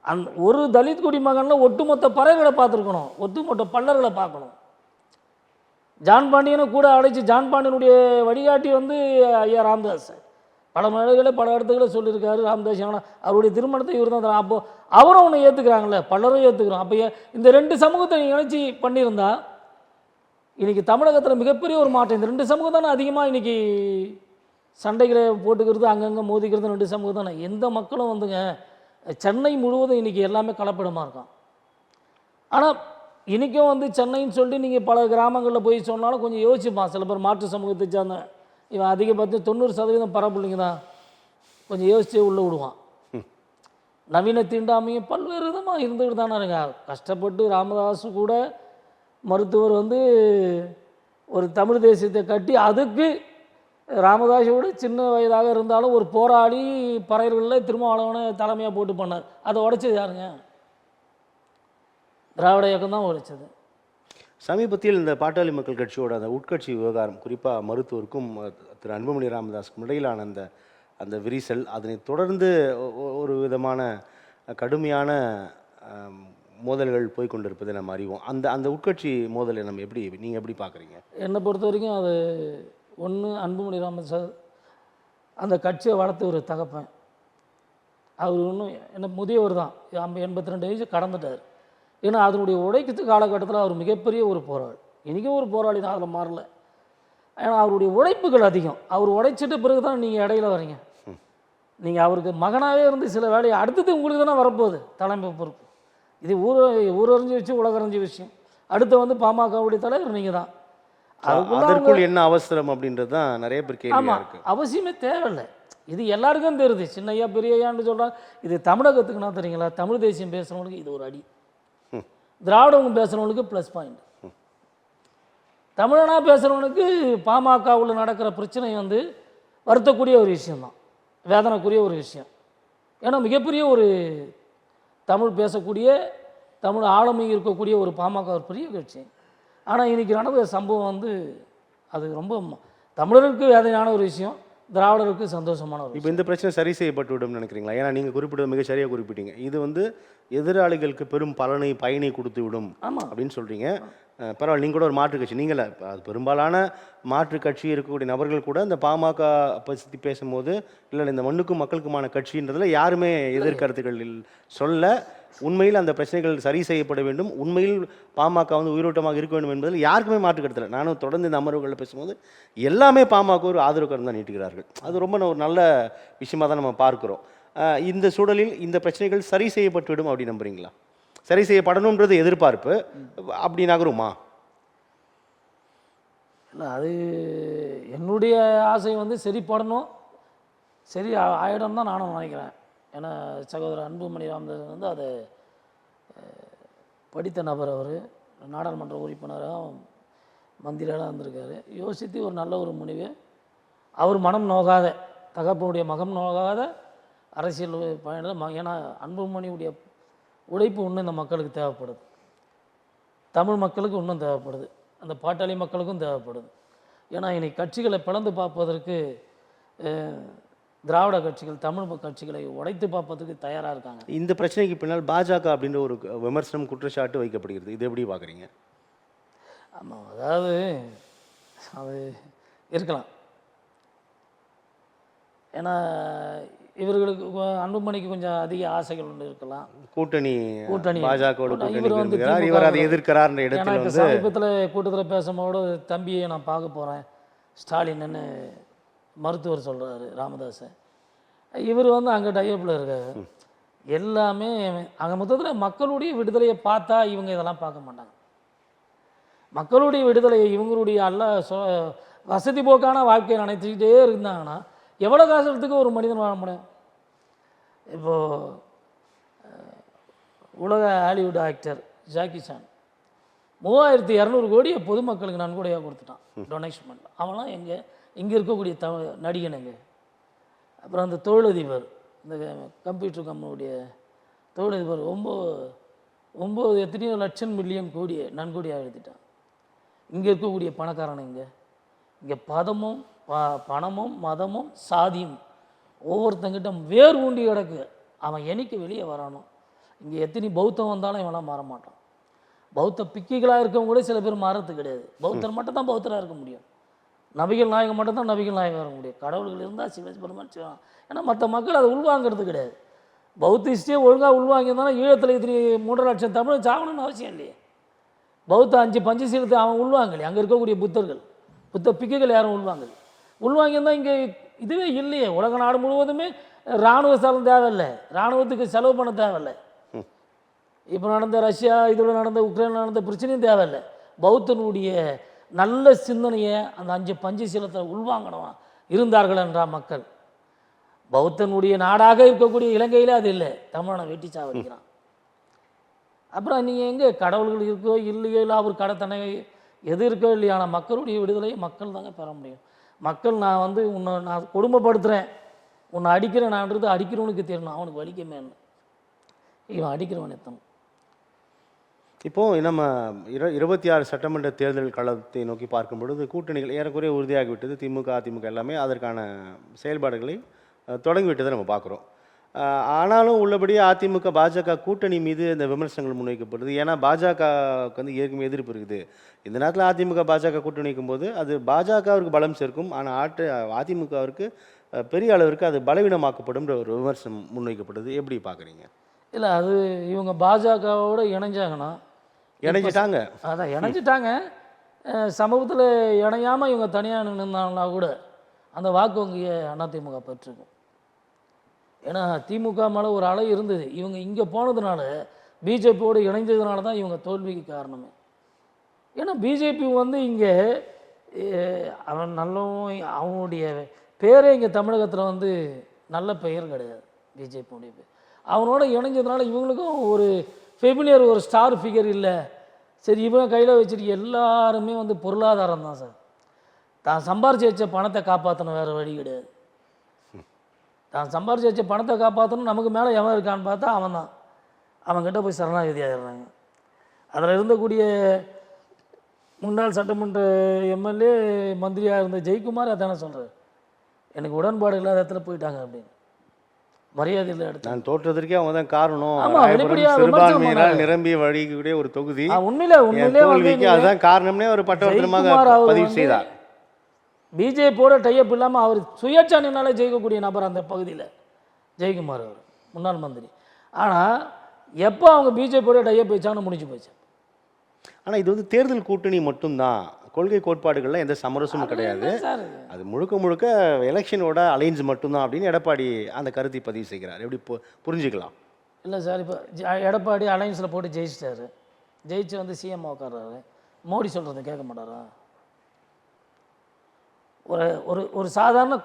அந்த ஒரு தலித் குடிமகனில் ஒட்டுமொத்த பறவைகளை பார்த்துருக்கணும், ஒட்டுமொத்த பல்லர்களை பார்க்கணும். ஜான் பாண்டியனை கூட அழைச்சி, ஜான் பாண்டியனுடைய வழிகாட்டி வந்து ஐயா ராமதாஸ். பல மேடைகளில் பல இடத்துக்களை சொல்லியிருக்காரு ராமதாஸ். ஆனால் அவருடைய திருமணத்தை இவர் தான். அப்போது அவரும் ஒன்று ஏற்றுக்கிறாங்களே, பலரும் ஏற்றுக்கிறோம். அப்போ இந்த ரெண்டு சமூகத்தை நீங்கள் இணைச்சி பண்ணியிருந்தா இன்றைக்கி தமிழகத்தில் மிகப்பெரிய ஒரு மாற்றம். இந்த ரெண்டு சமூகம் தானே அதிகமாக இன்றைக்கி சண்டைகளை போட்டுக்கிறது, அங்கங்கே மோதிக்கிறது ரெண்டு சமூகம் தானே. எந்த மக்களும் வந்துங்க சென்னை முழுவதும் இன்றைக்கி எல்லாமே கலப்படமாக இருக்கும். ஆனால் இன்றைக்கும் வந்து சென்னைன்னு சொல்லிட்டு நீங்கள் பல கிராமங்களில் போய் சொன்னாலும் கொஞ்சம் யோசிப்பான். சில பேர் மாற்று சமூகத்தை சார்ந்த இவன் அதிகபட்சம் 90% பரப்பிள்ளைங்க தான், கொஞ்சம் யோசிச்சே உள்ளே விடுவான். நவீன தீண்டாமையும் பல்வேறு விதமாக இருந்துக்கிட்டு தானே இருங்க. கஷ்டப்பட்டு ராமதாஸ் கூட மருத்துவர் வந்து ஒரு தமிழ் தேசியத்தை கட்டி, அதுக்கு ராமதாஸோட சின்ன வயதாக இருந்தாலும் ஒரு போராளி பறையர்களில் திருமாவளவனை தலைமையாக போட்டு பண்ணார். அதை உடைச்சது யாருங்க? திராவிட இயக்கம் தான் உடைச்சது. சமீபத்தில் இந்த பாட்டாளி மக்கள் கட்சியோட அந்த உட்கட்சி விவகாரம், குறிப்பாக மருத்துவருக்கும் திரு அன்புமணி ராமதாஸுக்கும் இடையிலான அந்த விரிசல், அதனை தொடர்ந்து ஒரு விதமான கடுமையான மோதல்கள் போய்கொண்டிருப்பதை நம்ம அறிவோம். அந்த உட்கட்சி மோதலை நம்ம நீங்கள் எப்படி பார்க்குறீங்க? என்னை பொறுத்த வரைக்கும் அது ஒன்று, அன்புமணி ராமதாஸ் அந்த கட்சியை வளர்த்து ஒரு தகப்பன். அவர் ஒன்றும் என்ன முதியவர் தான், 82 வயசு கடந்துட்டார். ஏன்னா அதனுடைய உழைக்கத்து காலகட்டத்தில் அவர் மிகப்பெரிய ஒரு போராளி. இன்றைக்கும் ஒரு போராளி தான், அதில் மாறல. ஏன்னா அவருடைய உழைப்புகள் அதிகம். அவர் உழைச்சிட்ட பிறகு தான் நீங்கள் இடையில வரீங்க. நீங்கள் அவருக்கு மகனாகவே இருந்து சில வேலையை அடுத்தது உங்களுக்கு தானே வரப்போகுது தலைமை பொறுப்பு. இது ஊரறிஞ்சு வச்சு உலகறிஞ்ச விஷயம். அடுத்து வந்து பாமகவுடைய தலைவர் நீங்கள் தான். அதற்குள் என்ன அவசரம் அப்படின்றது தான் நிறைய பேர் கேள்வியா இருக்கு. அவசியமே தேவையில்லை. இது எல்லாருக்கும் தெரியுது. சின்னையா பெரியய்யான்னு சொல்கிறாங்க. இது தமிழகத்துக்குன்னா தெரியுங்களா? தமிழ் தேசியம் பேசுகிறவங்களுக்கு இது ஒரு அடி, திராவிடம் பேசுகிறவனுக்கு ப்ளஸ் பாயிண்ட். தமிழனா பேசுகிறவனுக்கு பாமகவில் நடக்கிற பிரச்சனை வந்து வருத்தக்கூடிய ஒரு விஷயந்தான், வேதனைக்குரிய ஒரு விஷயம். ஏன்னா மிகப்பெரிய ஒரு தமிழ் பேசக்கூடிய, தமிழ் ஆளுமை இருக்கக்கூடிய ஒரு பாமக ஒரு பெரிய கட்சி. ஆனால் இன்றைக்கி நடந்த சம்பவம் வந்து அது ரொம்ப தமிழருக்கு வேதனையான ஒரு விஷயம், திராவிடருக்கு சந்தோஷமான ஒரு. இப்போ இந்த பிரச்சனை சரி செய்யப்பட்டு விடும் நினைக்கிறீங்களா? ஏன்னா நீங்கள் குறிப்பிட்டது மிக சரியாக குறிப்பிட்டீங்க. இது வந்து எதிராளிகளுக்கு பெரும் பயனை கொடுத்து விடும் அப்படின்னு சொல்கிறீங்க. பரவாயில்ல, நீங்கள் கூட ஒரு மாற்று கட்சி, நீங்கள அது பெரும்பாலான மாற்று கட்சி இருக்கக்கூடிய நபர்கள் கூட இந்த பாமக பற்றி பேசும்போது இல்லை இந்த மண்ணுக்கும் மக்களுக்குமான கட்சின்றதுல யாருமே எதிர்கருத்துக்கள் சொல்ல, உண்மையில் அந்த பிரச்சனைகள் சரி செய்யப்பட வேண்டும், உண்மையில் பாமக வந்து உயிரோட்டமாக இருக்க வேண்டும் என்பதில் யாருக்குமே மாற்று கருத்தில். நானும் தொடர்ந்து இந்த அமர்வுகளில் பேசும்போது எல்லாமே பாமக ஒரு ஆதரவு கருத்து தான் நீட்டுகிறார்கள். அது ரொம்ப ஒரு நல்ல விஷயமாக தான் நம்ம பார்க்குறோம். இந்த சூழலில் இந்த பிரச்சனைகள் சரி செய்யப்பட்டுவிடும் அப்படி நம்புறீங்களா? சரி செய்யப்படணுன்றது எதிர்பார்ப்பு, அப்படி நகருமா? இல்லை, அது என்னுடைய ஆசை வந்து சரிப்படணும், சரி ஆயிடம் தான் நானும் நினைக்கிறேன். ஏன்னா சகோதரர் அன்புமணி ராமதாஸ் வந்து அதை படித்த நபர். அவர் நாடாளுமன்ற உறுப்பினராக மந்திரியாக இருந்திருக்காரு. யோசித்து ஒரு நல்ல ஒரு முடிவு, அவர் மனம் நோகாத, தகப்பனுடைய மகம் நோகாத அரசியல் பயணம். ஏன்னா அன்புமணியுடைய உழைப்பு இன்னும் இந்த மக்களுக்கு தேவைப்படுது, தமிழ் மக்களுக்கு இன்னும் தேவைப்படுது, அந்த பாட்டாளி மக்களுக்கும் தேவைப்படுது. ஏன்னா இன்னைக்கு கட்சிகளை பிளந்து பார்ப்பதற்கு திராவிட கட்சிகள் தமிழ் கட்சிகளை உடைத்து பார்ப்பதற்கு தயாராக இருக்காங்க. இந்த பிரச்சனைக்கு பின்னால் பாஜக அப்படின்ற ஒரு விமர்சனம், குற்றச்சாட்டு வைக்கப்படுகிறது. இது எப்படி பார்க்குறீங்க? ஆமாம், அதாவது அது இருக்கலாம். ஏன்னா இவர்களுக்கு அன்புமணிக்கு கொஞ்சம் அதிக ஆசைகள் ஒன்று இருக்கலாம். கூட்டணி இவர் வந்து எதிர்க்கிறார். சமீபத்தில் கூட்டத்தில் பேசும்போது தம்பியை நான் பார்க்க போகிறேன் ஸ்டாலின்னு மருத்துவர் சொல்கிறாரு ராமதாஸ். இவர் வந்து அங்கே டைப்பில் இருக்காரு. எல்லாமே அங்கே மொத்தத்தில் மக்களுடைய விடுதலையை பார்த்தா இவங்க இதெல்லாம் பார்க்க மாட்டாங்க. மக்களுடைய விடுதலையை இவங்களுடைய வசதி போக்கான வாழ்க்கையை நினைச்சிக்கிட்டே இருந்தாங்கன்னா எவ்வளோ காசுறதுக்கு ஒரு மனிதன் வாழ முடியும்? இப்போது உலக ஹாலிவுட் ஆக்டர் ஜாக்கி சான் 3200 கோடியை பொதுமக்களுக்கு நன்கொடையாக கொடுத்துட்டான் டொனேஷன் பண்ணலாம். அவன்லாம் இங்கே இருக்கக்கூடிய நடிகனுங்க. அப்புறம் அந்த தொழிலதிபர் இந்த கம்ப்யூட்டர் கம்பெனியுடைய தொழிலதிபர் 9 எத்தனையோ லட்சம் மில்லியன் கோடியை நன்கொடியாக எழுதிட்டான். இங்கே இருக்கக்கூடிய பணக்காரன் இங்கே பணமும் மதமும் சாதியும் ஒவ்வொருத்தங்கிட்ட வேர் ஊண்டி கிடக்கு. அவன் என்னைக்கு வெளியே வரானோ, இங்கே எத்தனை பௌத்தம் வந்தாலும் இவெல்லாம் மாற மாட்டான். பௌத்த பிக்கிகளாக இருக்கவங்க கூட சில பேர் மாறது கிடையாது. பௌத்தர் மட்டும் தான் பௌத்தராக இருக்க முடியும். நபிகள் நாயகம் மட்டும் தான் நபிகள் நாயகம் இருக்க முடியும். கடவுள்கள் இருந்தால் சிவபெருமான் செய்வான். ஏன்னா மற்ற மக்கள் அதை உள்வாங்கிறது கிடையாது. பௌத்திஸ்டே ஒழுங்காக உள்வாங்கியிருந்தாலும் ஈழத்தில் இத்தனை 3.5 லட்சம் தமிழ் சாகணும்னு அவசியம் இல்லையே. பௌத்த 5 பஞ்சசீலத்தை அவன் உள்வாங்கலையே. அங்கே இருக்கக்கூடிய புத்த பிக்குகள் யாரும் உள்வாங்கியிருந்தால் இங்கே இதுவே இல்லையே. உலக நாடு முழுவதுமே இராணுவ ஸ்தலம் தேவையில்லை, இராணுவத்துக்கு செலவு பண்ண தேவையில்லை. இப்போ நடந்த ரஷ்யா இதோட நடந்த உக்ரைன் நடந்த பிரச்சனையும் தேவையில்லை. பௌத்தனுடைய நல்ல சிந்தனையை அந்த 5 பஞ்சசீலத்தை உள்வாங்கணும் இருந்தார்கள் என்றால் மக்கள். பௌத்தனுடைய நாடாக இருக்கக்கூடிய இலங்கையில் அது இல்லை. தமிழனை வெட்டி சாவடிக்கிறான். அப்புறம் நீங்கள் எங்கே கடவுள்கள் இருக்கோ இல்லையோ, இல்லை அவர் கடத்தனை எது இருக்கோ இல்லையா, ஆனால் மக்களுடைய விடுதலையை மக்கள் தாங்க பெற முடியும். மக்கள் நான் உன்னை நான் கொடுமைப்படுத்துகிறேன், உன்னை அடிக்கிறேன் நான்றது அடிக்கிறவனுக்கு தெரியணும், அவனுக்கு வலிக்கமே என்ன, இவன் அடிக்கிறவன் எத்தனை. இப்போது நம்ம 26 சட்டமன்ற தேர்தல் களத்தை நோக்கி பார்க்கும் பொழுது கூட்டணிகள் ஏறக்குறைய உறுதியாகிவிட்டது. திமுக அதிமுக எல்லாமே அதற்கான செயல்பாடுகளை தொடங்கிவிட்டதை நம்ம பார்க்குறோம். ஆனாலும் உள்ளபடியே அதிமுக பாஜக கூட்டணி மீது இந்த விமர்சனங்கள் முன்வைக்கப்படுது. ஏன்னா பாஜகவுக்கு ஏற்கனவே எதிர்ப்பு இருக்குது. இந்த நேரத்தில் அதிமுக பாஜக கூட்டணி வைக்கும்போது அது பாஜகவிற்கு பலம் சேர்க்கும், ஆனால் அதிமுகவிற்கு பெரிய அளவிற்கு அது பலவீனமாக்கப்படும்ன்ற ஒரு விமர்சனம் முன்வைக்கப்படுது. எப்படி பார்க்குறீங்க? இல்லை, அது இவங்க பாஜகவோட இணைஞ்சாங்கன்னா இணைஞ்சிட்டாங்க. அதான் இணைஞ்சிட்டாங்க. சமூகத்தில் இணையாமல் இவங்க தனியாக நின்றாங்கன்னா கூட அந்த வாக்கு வங்கியை அதிமுக பெற்றிருக்கும். ஏன்னா திமுக மேலே ஒரு அலை இருந்தது. இவங்க இங்கே போனதுனால, பிஜேபியோடு இணைஞ்சதுனால தான் இவங்க தோல்விக்கு காரணமே. ஏன்னா பிஜேபி இங்கே அவன் நல்லவன், அவனுடைய பேரே இங்கே தமிழகத்தில் நல்ல பெயர் கிடையாது பிஜேபியுடைய பேர். அவனோட இணைஞ்சதுனால இவங்களுக்கும் ஒரு ஃபெமிலியர், ஒரு ஸ்டார் ஃபிகர் இல்லை. சரி, இவங்க கையில் வச்சுட்டு எல்லாருமே பொருளாதாரம் தான் சார். தான் சம்பாரிச்சு வச்ச பணத்தை காப்பாற்றணும், வேறு வழி கிடையாது. தான் சம்பாரிச்சு வச்ச பணத்தை காப்பாற்றணும், நமக்கு மேலே எவன் இருக்கான்னு பார்த்தா அவன் தான். அவன்கிட்ட போய் சரணாகதி ஆகிடுறாங்க. அதில் இருந்தக்கூடிய முன்னாள் சட்டமன்ற எம்எல்ஏ மந்திரியாக இருந்த ஜெயக்குமார் அதானே சொல்கிறார், எனக்கு உடன்பாடு இல்லாத இடத்துல போயிட்டாங்க அப்படின்னு. மரியாதை இல்லை எடுத்து நான் தோற்றதற்கே அவங்க தான் காரணம். சிறுபான்மையினால் நிரம்பி வழிக்கூடிய ஒரு தொகுதி உண்மையிலே அதுதான் காரணம்னே ஒரு பட்டவர்த்தனமாக பதிவு செய்தார். பிஜேபியோட டைப் இல்லாமல் அவர் சுயேட்சையினாலே ஜெயிக்கக்கூடிய நபர் அந்த பகுதியில் ஜெயக்குமார், அவர் முன்னாள் மந்திரி. ஆனால் எப்போ அவங்க பிஜேபியோட டைப் வச்சாங்கன்னு முடிஞ்சு போச்சு. ஆனால் இது தேர்தல் கூட்டணி மட்டும்தான், கொள்கை கோட்பாடுகள்லாம் எந்த சமரசமும் கிடையாது. அது முழுக்க முழுக்க எலெக்ஷனோட அலைன்ஸ் மட்டும்தான் அப்படின்னு எடப்பாடி அந்த கருத்தை பதிவு செய்கிறார். எப்படி புரிஞ்சுக்கலாம்? இல்லை சார், இப்போ எடப்பாடி அலைன்ஸில் போட்டு ஜெயிச்சிட்டாரு. ஜெயிச்சு சிஎம் உட்கார்றாரு. மோடி சொல்கிறத கேட்க மாட்டாரா? ஒரு சாதாரண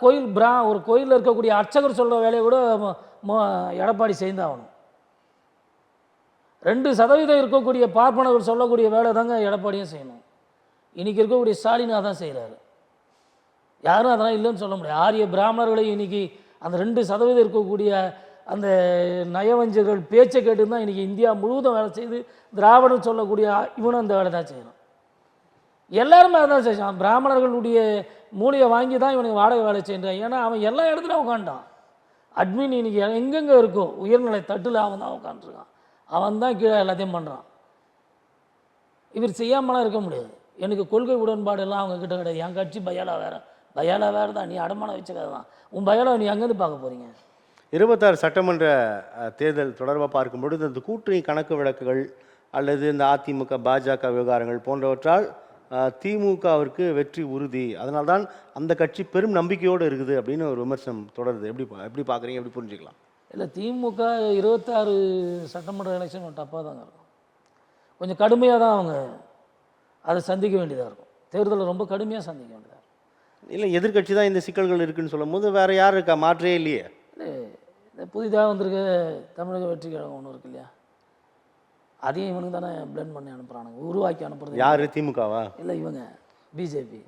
ஒரு கோயிலில் இருக்கக்கூடிய அர்ச்சகர் சொல்கிற வேலையை கூட எடப்பாடி செய்தாகணும். 2% இருக்கக்கூடிய பார்ப்பனர்கள் சொல்லக்கூடிய வேலை தாங்க எடப்பாடியும் செய்யணும். இன்றைக்கி இருக்கக்கூடிய ஸ்டாலின் அதான் செய்கிறாரு. யாரும் அதெல்லாம் இல்லைன்னு சொல்ல முடியாது. ஆரிய பிராமணர்களை இன்றைக்கி அந்த 2% இருக்கக்கூடிய அந்த நயவஞ்சர்கள் பேச்சை கேட்டு தான் இன்றைக்கி இந்தியா முழுவதும் வேலை செய்து திராவிடம் சொல்லக்கூடிய இவனும் அந்த வேலை தான் செய்யணும். எல்லாருமே அதான் செய்யணும். பிராமணர்களுடைய மூலியை வாங்கி தான் இவனுக்கு வாடகை வேலை செய்கிறான். ஏன்னா அவன் எல்லா இடத்துலையும் உட்காண்டான். அட்மின் இன்றைக்கி எங்கெங்கே இருக்கோ உயர்நிலை தட்டில் அவன் தான் உட்காந்துருக்கான். அவன் தான் கீழே எல்லாத்தையும் பண்ணுறான். இவர் செய்யாமலாம் இருக்க முடியாது. எனக்கு கொள்கை உடன்பாடு எல்லாம் அவங்க கிட்ட கிடையாது. என் கட்சி பயாலா வேறு தான். நீ அடமானம் வச்சுக்காது தான். உன் பயாலா நீ அங்கேருந்து பார்க்க போகிறீங்க. 26 சட்டமன்ற தேர்தல் தொடர்பாக பார்க்கும்பொழுது இந்த கூட்டணி கணக்கு வழக்குகள் அல்லது இந்த அதிமுக பாஜக விவகாரங்கள் போன்றவற்றால் திமுகவிற்கு வெற்றி உறுதி, அதனால்தான் அந்த கட்சி பெரும் நம்பிக்கையோடு இருக்குது அப்படின்னு ஒரு விமர்சனம் தொடருது. எப்படி பார்க்குறீங்க? எப்படி புரிஞ்சுக்கலாம்? இல்லை, திமுக 26 சட்டமன்ற எலெக்ஷன் டப்பாக தாங்க இருக்கும். கொஞ்சம் கடுமையாக தான் அவங்க அதை சந்திக்க வேண்டியதாக இருக்கும். தேர்தலை ரொம்ப கடுமையாக சந்திக்க வேண்டியதாக இருக்கும். இல்லை, எதிர்கட்சி தான் இந்த சிக்கல்கள் இருக்குதுன்னு சொல்லும் போது வேறு யார் இருக்கா? மாற்றே இல்லையே. இல்லை, இந்த புதிதாக வந்திருக்க தமிழக வெற்றி கழகம் ஒன்று இருக்கு இல்லையா, அதையும் இவனுக்கு தானே பிளெண்ட் பண்ணி அனுப்புகிறானுங்க, உருவாக்கி அனுப்புறது. யார்? திமுகவா? இல்லை, இவங்க பிஜேபி.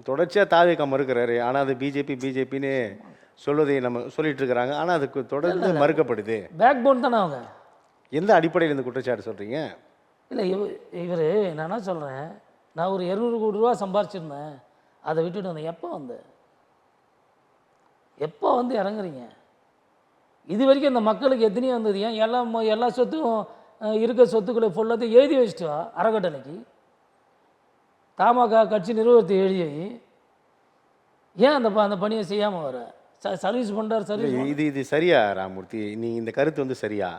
தொடர்ச்சியாக தாவேக்கா மறுக்கிறாரு. ஆனால் அது பிஜேபின்னு சொல்வதை நம்ம சொல்லிட்டு இருக்கிறாங்க. ஆனால் அதுக்கு தொடர்ந்து மறுக்கப்படுது. பேக் போன் தானே அவங்க. எந்த அடிப்படையில் இந்த குற்றச்சாட்டு சொல்கிறீங்க? இல்லை இவர் நான் என்ன சொல்கிறேன், நான் ஒரு 200 கோடி ரூபா சம்பாரிச்சிருந்தேன், அதை விட்டுட்டு வந்தேன். எப்போ வந்து இறங்குறீங்க? இது வரைக்கும் இந்த மக்களுக்கு எத்தனையோ வந்தது. ஏன் எல்லா சொத்தும் இருக்க சொத்துக்களை ஃபுல்லாத்தையும் எழுதி வச்சுட்டு வா அறக்கட்டளைக்கு. தமாக கட்சி நிறுவனத்தை எழுதி வை. ஏன் அந்த பணியை செய்யாமல் வர? சர்வீஸ் பண்ணுறார் சர்வீஸ். இது சரியா ராமூர்த்தி? நீங்கள் இந்த கருத்து வந்து சரியா?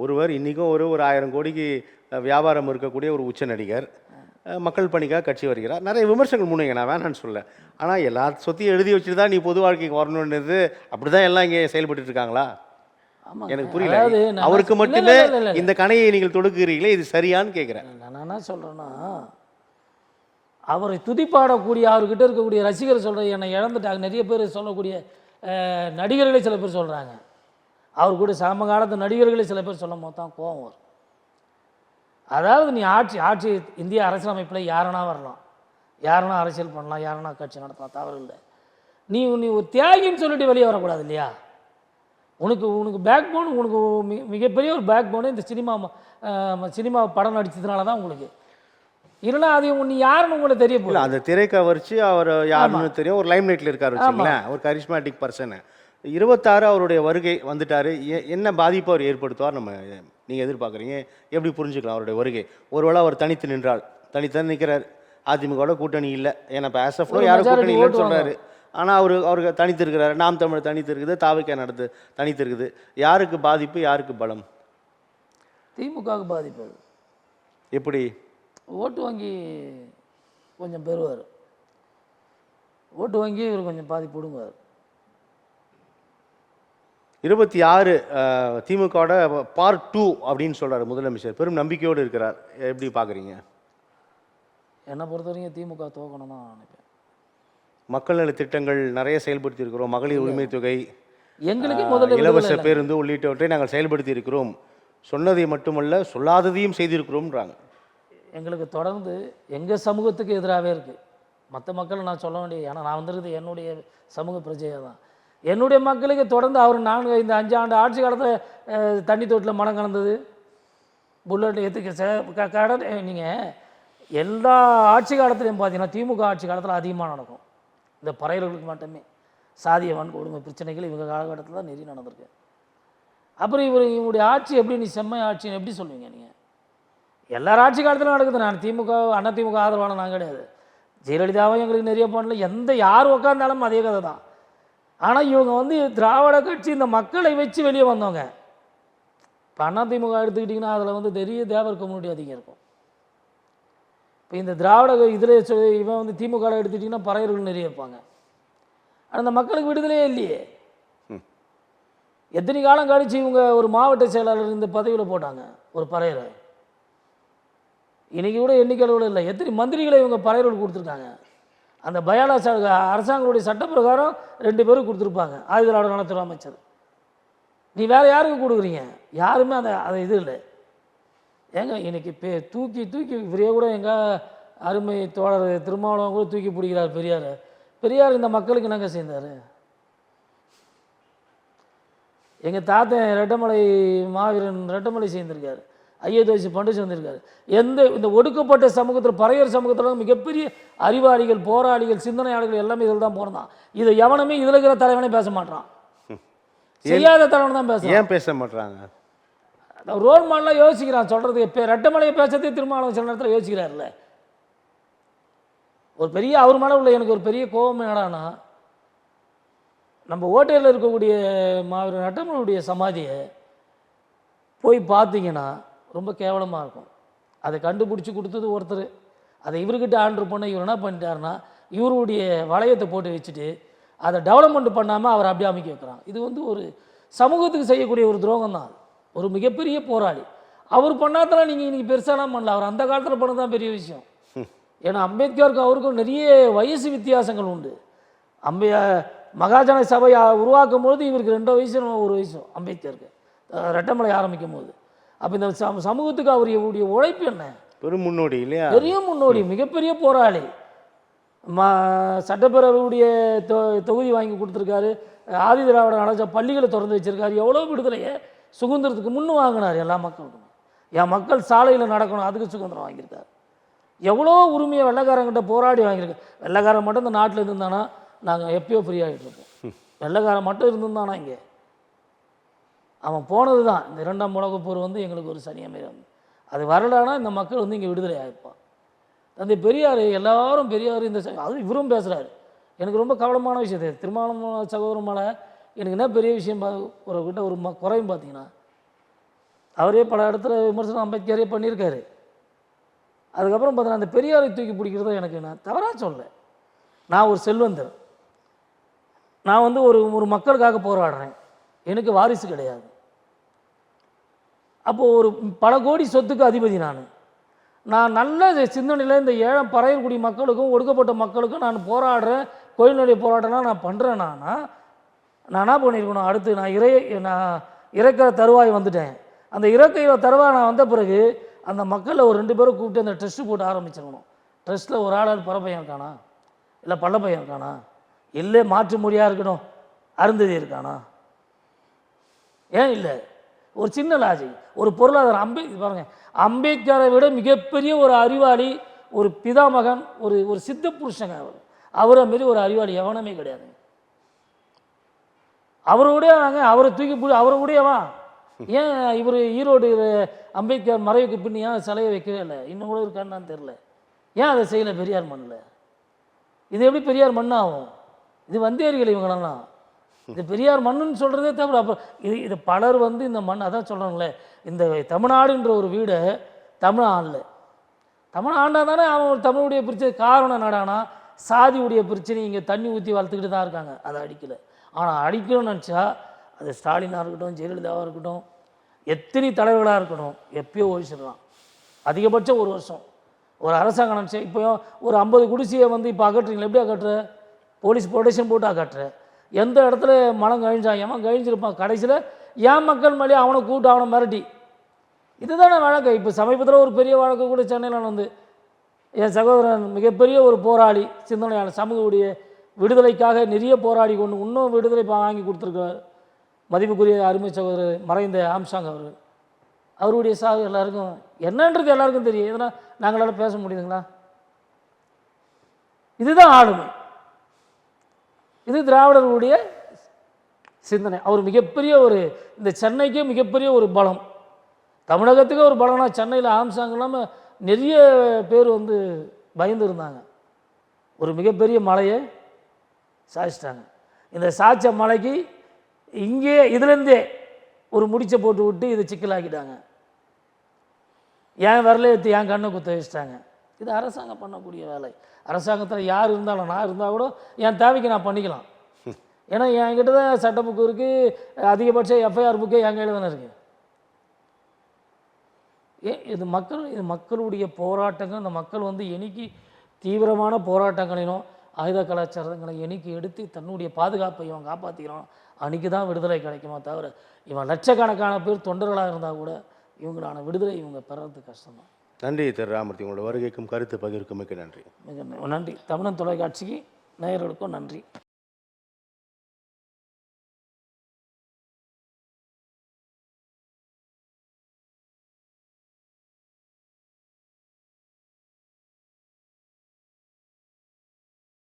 ஒருவர் இன்றைக்கும் ஒரு 1000 கோடிக்கு வியாபாரம் இருக்கக்கூடிய ஒரு உச்ச நடிகர் மக்கள் பணிக்காக கட்சி வருகிறார். நிறைய விமர்சனங்கள் முன்வைங்க, நான் வேணான்னு சொல்ல. ஆனால் எல்லா சொத்தையும் எழுதி வச்சுட்டு தான் நீ பொது வாழ்க்கைக்கு வரணுன்றது அப்படி தான் எல்லாம் இங்கே செயல்பட்டு இருக்காங்களா? எனக்கு புரியல. அவருக்கு மட்டுமே இந்த கணையை நீங்கள் தொடுக்கிறீங்களே, இது சரியான்னு கேட்குறேன். நான் என்ன சொல்கிறேன்னா, அவரை துதிப்பாடக்கூடிய அவர்கிட்ட இருக்கக்கூடிய ரசிகர் சொல்கிற என்னை இழந்துட்டாங்க நிறைய பேர் சொல்லக்கூடிய நடிகர்களே சில பேர் சொல்கிறாங்க. அவர் கூட சமகாலத்து நடிகர்களே சில பேர் சொல்லும் போது தான் கோபம் வரும். அதாவது நீ ஆட்சி இந்திய அரசியலமைப்பில் யாருன்னா வரலாம், யாருன்னா அரசியல் பண்ணலாம், யாருன்னா கட்சி நடத்தலாம், தவறு இல்லை. நீ ஒரு தியாகின்னு சொல்லிட்டு வெளியே வரக்கூடாது இல்லையா? உனக்கு பேக் போன், உனக்கு மிகப்பெரிய ஒரு பேக் போனு இந்த சினிமா படம் நடித்ததுனால தான் உங்களுக்கு. இல்லைன்னா அது நீ யாருன்னு உங்களுக்கு தெரிய போகல. அந்த திரைக்கை வச்சு அவர் யாருன்னு தெரியும், ஒரு லைம் லைட்டில் இருக்கார் வச்சுங்களேன், ஒரு கரிஸ்மேட்டிக் பர்சனு. 26 அவருடைய வருகை வந்துட்டார். என்ன பாதிப்பு அவர் ஏற்படுத்துவார் நம்ம நீங்கள் எதிர்பார்க்குறீங்க? எப்படி புரிஞ்சுக்கலாம் அவருடைய வருகை? ஒருவேளை அவர் தனித்து நின்றால், தனித்து நிற்கிறார், அதிமுகவோட கூட்டணி இல்லை, ஏன்னா இப்போ ஆஸ்எஃப்லோ யாரும் கூட்டணி இல்லைன்னு சொல்கிறாரு. ஆனால் அவருக்கு தனித்து இருக்கிறாரு, நாம் தமிழ் தனித்து இருக்குது, தாவிக்க நடத்து தனித்து இருக்குது. யாருக்கு பாதிப்பு, யாருக்கு பலம்? திமுகவுக்கு பாதிப்பு. எப்படி? ஓட்டு வங்கி கொஞ்சம் பெறுவார், ஓட்டு வங்கி இவர் கொஞ்சம் பாதிப்பு விடுவார். 26 திமுகவோட பார்ட் 2 அப்படின்னு சொல்கிறார் முதலமைச்சர், பெரும் நம்பிக்கையோடு இருக்கிறார். எப்படி பார்க்குறீங்க? என்னை பொறுத்த வரைக்கும் திமுக துவக்கணும் தான் நினைப்பேன். மக்கள் நல திட்டங்கள் நிறைய செயல்படுத்தி இருக்கிறோம். மகளிர் உரிமை தொகை, எங்களுக்கு முதல்ல இலவச பேருந்து உள்ளிட்டவற்றை நாங்கள் செயல்படுத்தி இருக்கிறோம். சொன்னதை மட்டுமல்ல, சொல்லாததையும் செய்திருக்கிறோம்ன்றாங்க. எங்களுக்கு தொடர்ந்து எங்கள் சமூகத்துக்கு எதிராகவே இருக்குது. மற்ற மக்களை நான் சொல்ல வேண்டிய, ஏன்னா நான் வந்துருக்குது என்னுடைய சமூக பிரச்சனை தான். என்னுடைய மக்களுக்கு தொடர்ந்து அவர் 4-5 ஆண்டு ஆட்சி காலத்தில் தண்ணி தொட்டில் மனம் கலந்தது, புல்லட் ஏற்றுக்க கடன். நீங்கள் எல்லா ஆட்சி காலத்துலையும் பார்த்தீங்கன்னா திமுக ஆட்சி காலத்தில் அதிகமாக நடக்கும். இந்த பறையர்களுக்கு மட்டுமே சாதிய வன்கொடுமை பிரச்சனைகள் இவங்க காலகட்டத்தில் தான் நிறைய நடந்திருக்கு. அப்புறம் இவருடைய ஆட்சி எப்படி நீ செம்மை ஆட்சின்னு எப்படி சொல்லுவீங்க? நீங்கள் எல்லார் ஆட்சி காலத்திலும் நடக்குது. நான் அண்ணா திமுக ஆதரவான நான் கிடையாது. ஜெயலலிதாவும் எங்களுக்கு நிறைய பண்ணல, யார் உட்காந்தாலும் அதே கதை தான். ஆனால் இவங்க வந்து திராவிட கட்சி இந்த மக்களை வச்சு வெளியே வந்தவங்க. இப்போ அண்ணா திமுக எடுத்துக்கிட்டிங்கன்னா அதில் வந்து பெரிய தேவர் கம்யூனிட்டி அதிகம் இருக்கும். இப்போ இந்த திராவிட இதில் இவன் வந்து திமுக எடுத்துக்கிட்டிங்கன்னா பறையர்கள் நிறைய இருப்பாங்க. ஆனால் இந்த மக்களுக்கு விடுதலையே இல்லையே. எத்தனை காலம் கழிச்சு இவங்க ஒரு மாவட்ட செயலாளர் இந்த பதவியில் போட்டாங்க ஒரு பறையரை. இன்றைக்கி கூட எண்ணிக்கையோடு இல்லை, எத்தனை மந்திரிகளை இவங்க பறையர்கள் கொடுத்துருக்காங்க. அந்த பயாலஜி அரசாங்கங்களுடைய சட்டப்பிரகாரம் 2 பேரும் கொடுத்துருப்பாங்க, ஆயுதலாளர் நலத்துறை அமைச்சர். நீ வேறு யாருக்கு கொடுக்குறீங்க? யாருமே அதை இது இல்லை. ஏங்க இன்னைக்கு தூக்கி இவரே கூட எங்கள் அருமை தோழர் திருமாவளவன் கூட தூக்கி பிடிக்கிறார் பெரியார் இந்த மக்களுக்கு என்னங்க செய்தார்? எங்கள் தாத்தன் ரெட்டமலை மாவீரன் ரெட்டமலை செய்திருக்காரு, ஐயதோசி பண்டிச்சு வந்திருக்காரு. இந்த ஒடுக்கப்பட்ட சமூகத்தில் பறையர் சமூகத்தில் மிகப்பெரிய அறிவாளிகள், போராளிகள், சிந்தனையாளர்கள் எல்லாமே இதில் தான் போகிறான். இதை எவனுமே இதில் இருக்கிற தலைவனே பேச மாட்டான், செய்யாத தலைவன் தான் பேச. ஏன் பேச மாட்டாங்க? ரோல் மாடலாக யோசிக்கிறான் சொல்கிறது. இப்போ ரெட்டமலையை பேசுறதே திருமாவளவன் சில நேரத்தில் யோசிக்கிறார்ல. ஒரு பெரிய அவர் மேலே உள்ள எனக்கு ஒரு பெரிய கோபம் என்னடானா, நம்ம ஓட்டையில் இருக்கக்கூடிய மாவீரன் ரெட்டமலையுடைய சமாதியை போய் பார்த்தீங்கன்னா ரொம்ப கேவலமாக இருக்கும். அதை கண்டுபிடிச்சி கொடுத்தது ஒருத்தர், அதை இவர்கிட்ட ஆர்டர் பண்ண இவர் என்ன பண்ணிட்டாருன்னா இவருடைய வளையத்தை போட்டு வச்சுட்டு அதை டெவலப்மெண்ட் பண்ணாமல் அவர் அப்படியே அமைக்க வைக்கிறான். இது வந்து ஒரு சமூகத்துக்கு செய்யக்கூடிய ஒரு துரோகம் தான். ஒரு மிகப்பெரிய போராளி அவர் பண்ணாதான் நீங்கள் இன்றைக்கி பெருசாலாம் பண்ணல, அவர் அந்த காலத்தில் பண்ணது தான் பெரிய விஷயம். ஏன்னா அம்பேத்கருக்கு அவருக்கும் நிறைய வயசு வித்தியாசங்கள் உண்டு. மகாஜன சபை உருவாக்கும் போது இவருக்கு 2 வயசு 1 வயசு அம்பேத்கருக்கு ரெட்டமலை ஆரம்பிக்கும் போது. அப்போ இந்த சமூகத்துக்கு அவருடைய உழைப்பு என்ன? பெரும் முன்னோடி இல்லையா? பெரிய முன்னோடி, மிகப்பெரிய போராளி. சட்டப்பேரவையுடைய தொகுதி வாங்கி கொடுத்துருக்காரு. ஆதி திராவிட நலச்ச பள்ளிகளை திறந்து வச்சுருக்காரு. எவ்வளோ விடுதலையை சுதந்திரத்துக்கு முன்னு வாங்கினார் எல்லா மக்களுக்கும். என் மக்கள் சாலையில் நடக்கணும், அதுக்கு சுதந்திரம் வாங்கியிருக்காரு. எவ்வளோ உரிமையை வெள்ளைக்காரங்கிட்ட போராடி வாங்கியிருக்கேன். வெள்ளைக்காரன் மட்டும் இந்த நாட்டில் இருந்திருந்தானா நாங்கள் எப்பயோ ஃப்ரீ ஆகிட்டு இருப்போம். வெள்ளைக்காரன் மட்டும் இருந்திருந்தானா இங்கே அவன் போனது தான். இந்த 2ஆம் உலகப் போர் வந்து எங்களுக்கு ஒரு சனியமே வந்து அது வரலானா இந்த மக்கள் வந்து இங்கே விடுதலை ஆகிருப்பான். அந்த பெரியார் எல்லாரும் பெரியார் இந்த அது இவரும் பேசுகிறாரு. எனக்கு ரொம்ப கவலைமான விஷயத்தை திருமாவளவன் சகோதரன் மேலே எனக்கு என்ன பெரிய விஷயம் ஒரு கிட்ட ஒரு குறையும் பார்த்தீங்கன்னா, அவரே பல இடத்துல விமர்சனம் அம்பேத்கரே பண்ணியிருக்காரு. அதுக்கப்புறம் பார்த்தீங்கன்னா அந்த பெரியாரை தூக்கி பிடிக்கிறத எனக்கு நான் தவறாக சொல்ல. நான் ஒரு செல்வந்தர், நான் வந்து ஒரு மக்களுக்காக போராடுறேன், எனக்கு வாரிசு கிடையாது. அப்போது ஒரு பல கோடி சொத்துக்கு அதிபதி நான் நல்ல சிந்தனையில் இந்த ஏழை பறையர்குடி மக்களுக்கும் ஒடுக்கப்பட்ட மக்களுக்கும் நான் போராடுறேன், கோயிலுடைய போராட்டம்லாம் நான் பண்ணுறேன். நான் என்ன பண்ணியிருக்கணும், அடுத்து நான் இறக்கிற தருவாய் வந்துட்டேன். அந்த இறக்கையில தருவாய் நான் வந்த பிறகு அந்த மக்களில் ஒரு 2 பேரும் கூப்பிட்டு அந்த ட்ரெஸ்ட்டு போட்டு ஆரம்பிச்சிருக்கணும். ட்ரெஸ்ட்டில் ஒரு ஆள் பறப்பையன் இருக்கானா, இல்லை பள்ளப்பையன் இருக்கானா, இல்லை மாற்று மொழியாக இருக்கணும் அருந்ததி இருக்கானா, ஏன் இல்லை? ஒரு சின்ன லாஜிக், ஒரு பொருளாதாரம். பாருங்கள், அம்பேத்கரை விட மிகப்பெரிய ஒரு அறிவாளி, ஒரு பிதாமகன், ஒரு சித்த புருஷங்க அவரை மாரி ஒரு அறிவாளி எவனமே கிடையாது. அவரோடைய அவரை தூக்கி அவரோடையவா ஏன் இவர் ஈரோடு அம்பேத்கர் மறைவுக்கு பின் ஏன் சிலையை வைக்கவே இல்லை? இன்னும் கூட இருக்கான்னு தெரில. ஏன் அதை செய்யலை பெரியார் மண்ணில்? இது எப்படி பெரியார் மண்ணாகும்? இது வந்தேரிகள் இவங்களெல்லாம். இது பெரியார் மண்ணுன்னு சொல்கிறதே தவிர அப்போ இது பலர் வந்து இந்த மண் அதான் சொல்கிறாங்களே, இந்த தமிழ்நாடுன்ற ஒரு வீடை தமிழ் ஆளு ஆண்டா தானே அவன் தமிழுடைய பிரச்சனை. காரணம் என்னடானா சாதியுடைய பிரச்சனை. இங்கே தண்ணி ஊற்றி வளர்த்துக்கிட்டு தான் இருக்காங்க, அதை அடிக்கலை. ஆனால் அடிக்கணும்னு நினச்சா அது ஸ்டாலினாக இருக்கட்டும், ஜெயலலிதாவாக இருக்கட்டும், எத்தனை தலைவர்களாக இருக்கட்டும், எப்பயோ ஒழிச்சிடலாம். அதிகபட்சம் 1 வருஷம். ஒரு அரசாங்கம் நினச்சா இப்போ ஒரு 50 குடிசையை வந்து இப்போ அகற்றுறீங்களா? எப்படி அகற்றுற? போலீஸ் ப்ரொடெக்ஷன் போட்டு அகற்றுற. எந்த இடத்துல மனம் கழிஞ்சான், எவன் கழிஞ்சிருப்பான், கடைசியில் ஏன் மக்கள் மேலே அவனை கூப்பிட்டு அவனை மிரட்டி. இதுதானே வழக்கு. இப்போ சமீபத்தில் ஒரு பெரிய வழக்கு கூட சென்னையில் வந்து என் சகோதரன் மிகப்பெரிய ஒரு போராளி, சிந்தனையாளர், சமூகவுடைய விடுதலைக்காக நிறைய போராடி கொண்டு இன்னும் விடுதலை வாங்கி கொடுத்துருக்கார். மதிப்புக்குரிய அருமை சகோதரர் மறைந்த ஆம்சாங் அவருடைய சாவு எல்லாருக்கும் என்னன்றது எல்லாருக்கும் தெரியும். எதனா நாங்களால் பேச முடியுதுங்களா? இதுதான் ஆளுமை. இது திராவிடர்களுடைய சிந்தனை. அவர் மிகப்பெரிய இந்த சென்னைக்கே மிகப்பெரிய ஒரு பலம், தமிழகத்துக்கு ஒரு பலம்னா சென்னையில் ஆம்சாங் இல்லாமல் நிறைய பேர் வந்து பயந்து இருந்தாங்க. ஒரு மிகப்பெரிய மலையை சாய்ச்சிட்டாங்க. இந்த சாய்ச்ச மலைக்கு இங்கே இதுலேருந்தே ஒரு முடிச்சை போட்டு விட்டு இதை சிக்கலாக்கிட்டாங்க. ஏன் வரல ஏற்றி என் கண்ணை குத்த வச்சிட்டாங்க. இது அரசாங்கம் பண்ணக்கூடிய வேலை. அரசாங்கத்தில் யார் இருந்தாலும், நான் இருந்தால் கூட என் தேவைக்கு நான் பண்ணிக்கலாம். ஏன்னா என்கிட்ட தான் சட்ட புக்கு இருக்குது, அதிகபட்ச எஃப்ஐஆர் புக்கே என் கையில் தானே இருக்குது. இது மக்களுடைய போராட்டங்கள். இந்த மக்கள் வந்து என்னைக்கு தீவிரமான போராட்டங்களிலும் ஆயுத கலாச்சாரங்களை என்னைக்கு எடுத்து தன்னுடைய பாதுகாப்பை இவன் காப்பாற்றிக்கிறான், அன்றைக்கி தான் விடுதலை கிடைக்குமா தவிர இவன் லட்சக்கணக்கான பேர் தொண்டர்களாக இருந்தால் கூட இவங்களான விடுதலை இவங்க பெறது கஷ்டம்தான். நன்றி திரு ராமூர்த்தி, உங்களோட வருகைக்கும் கருத்து பகிர்வுக்கும் மிக்க நன்றி. மிக நன்றி. தமிழன் தொலைக்காட்சிக்கு நேயர்களுக்கும் நன்றி.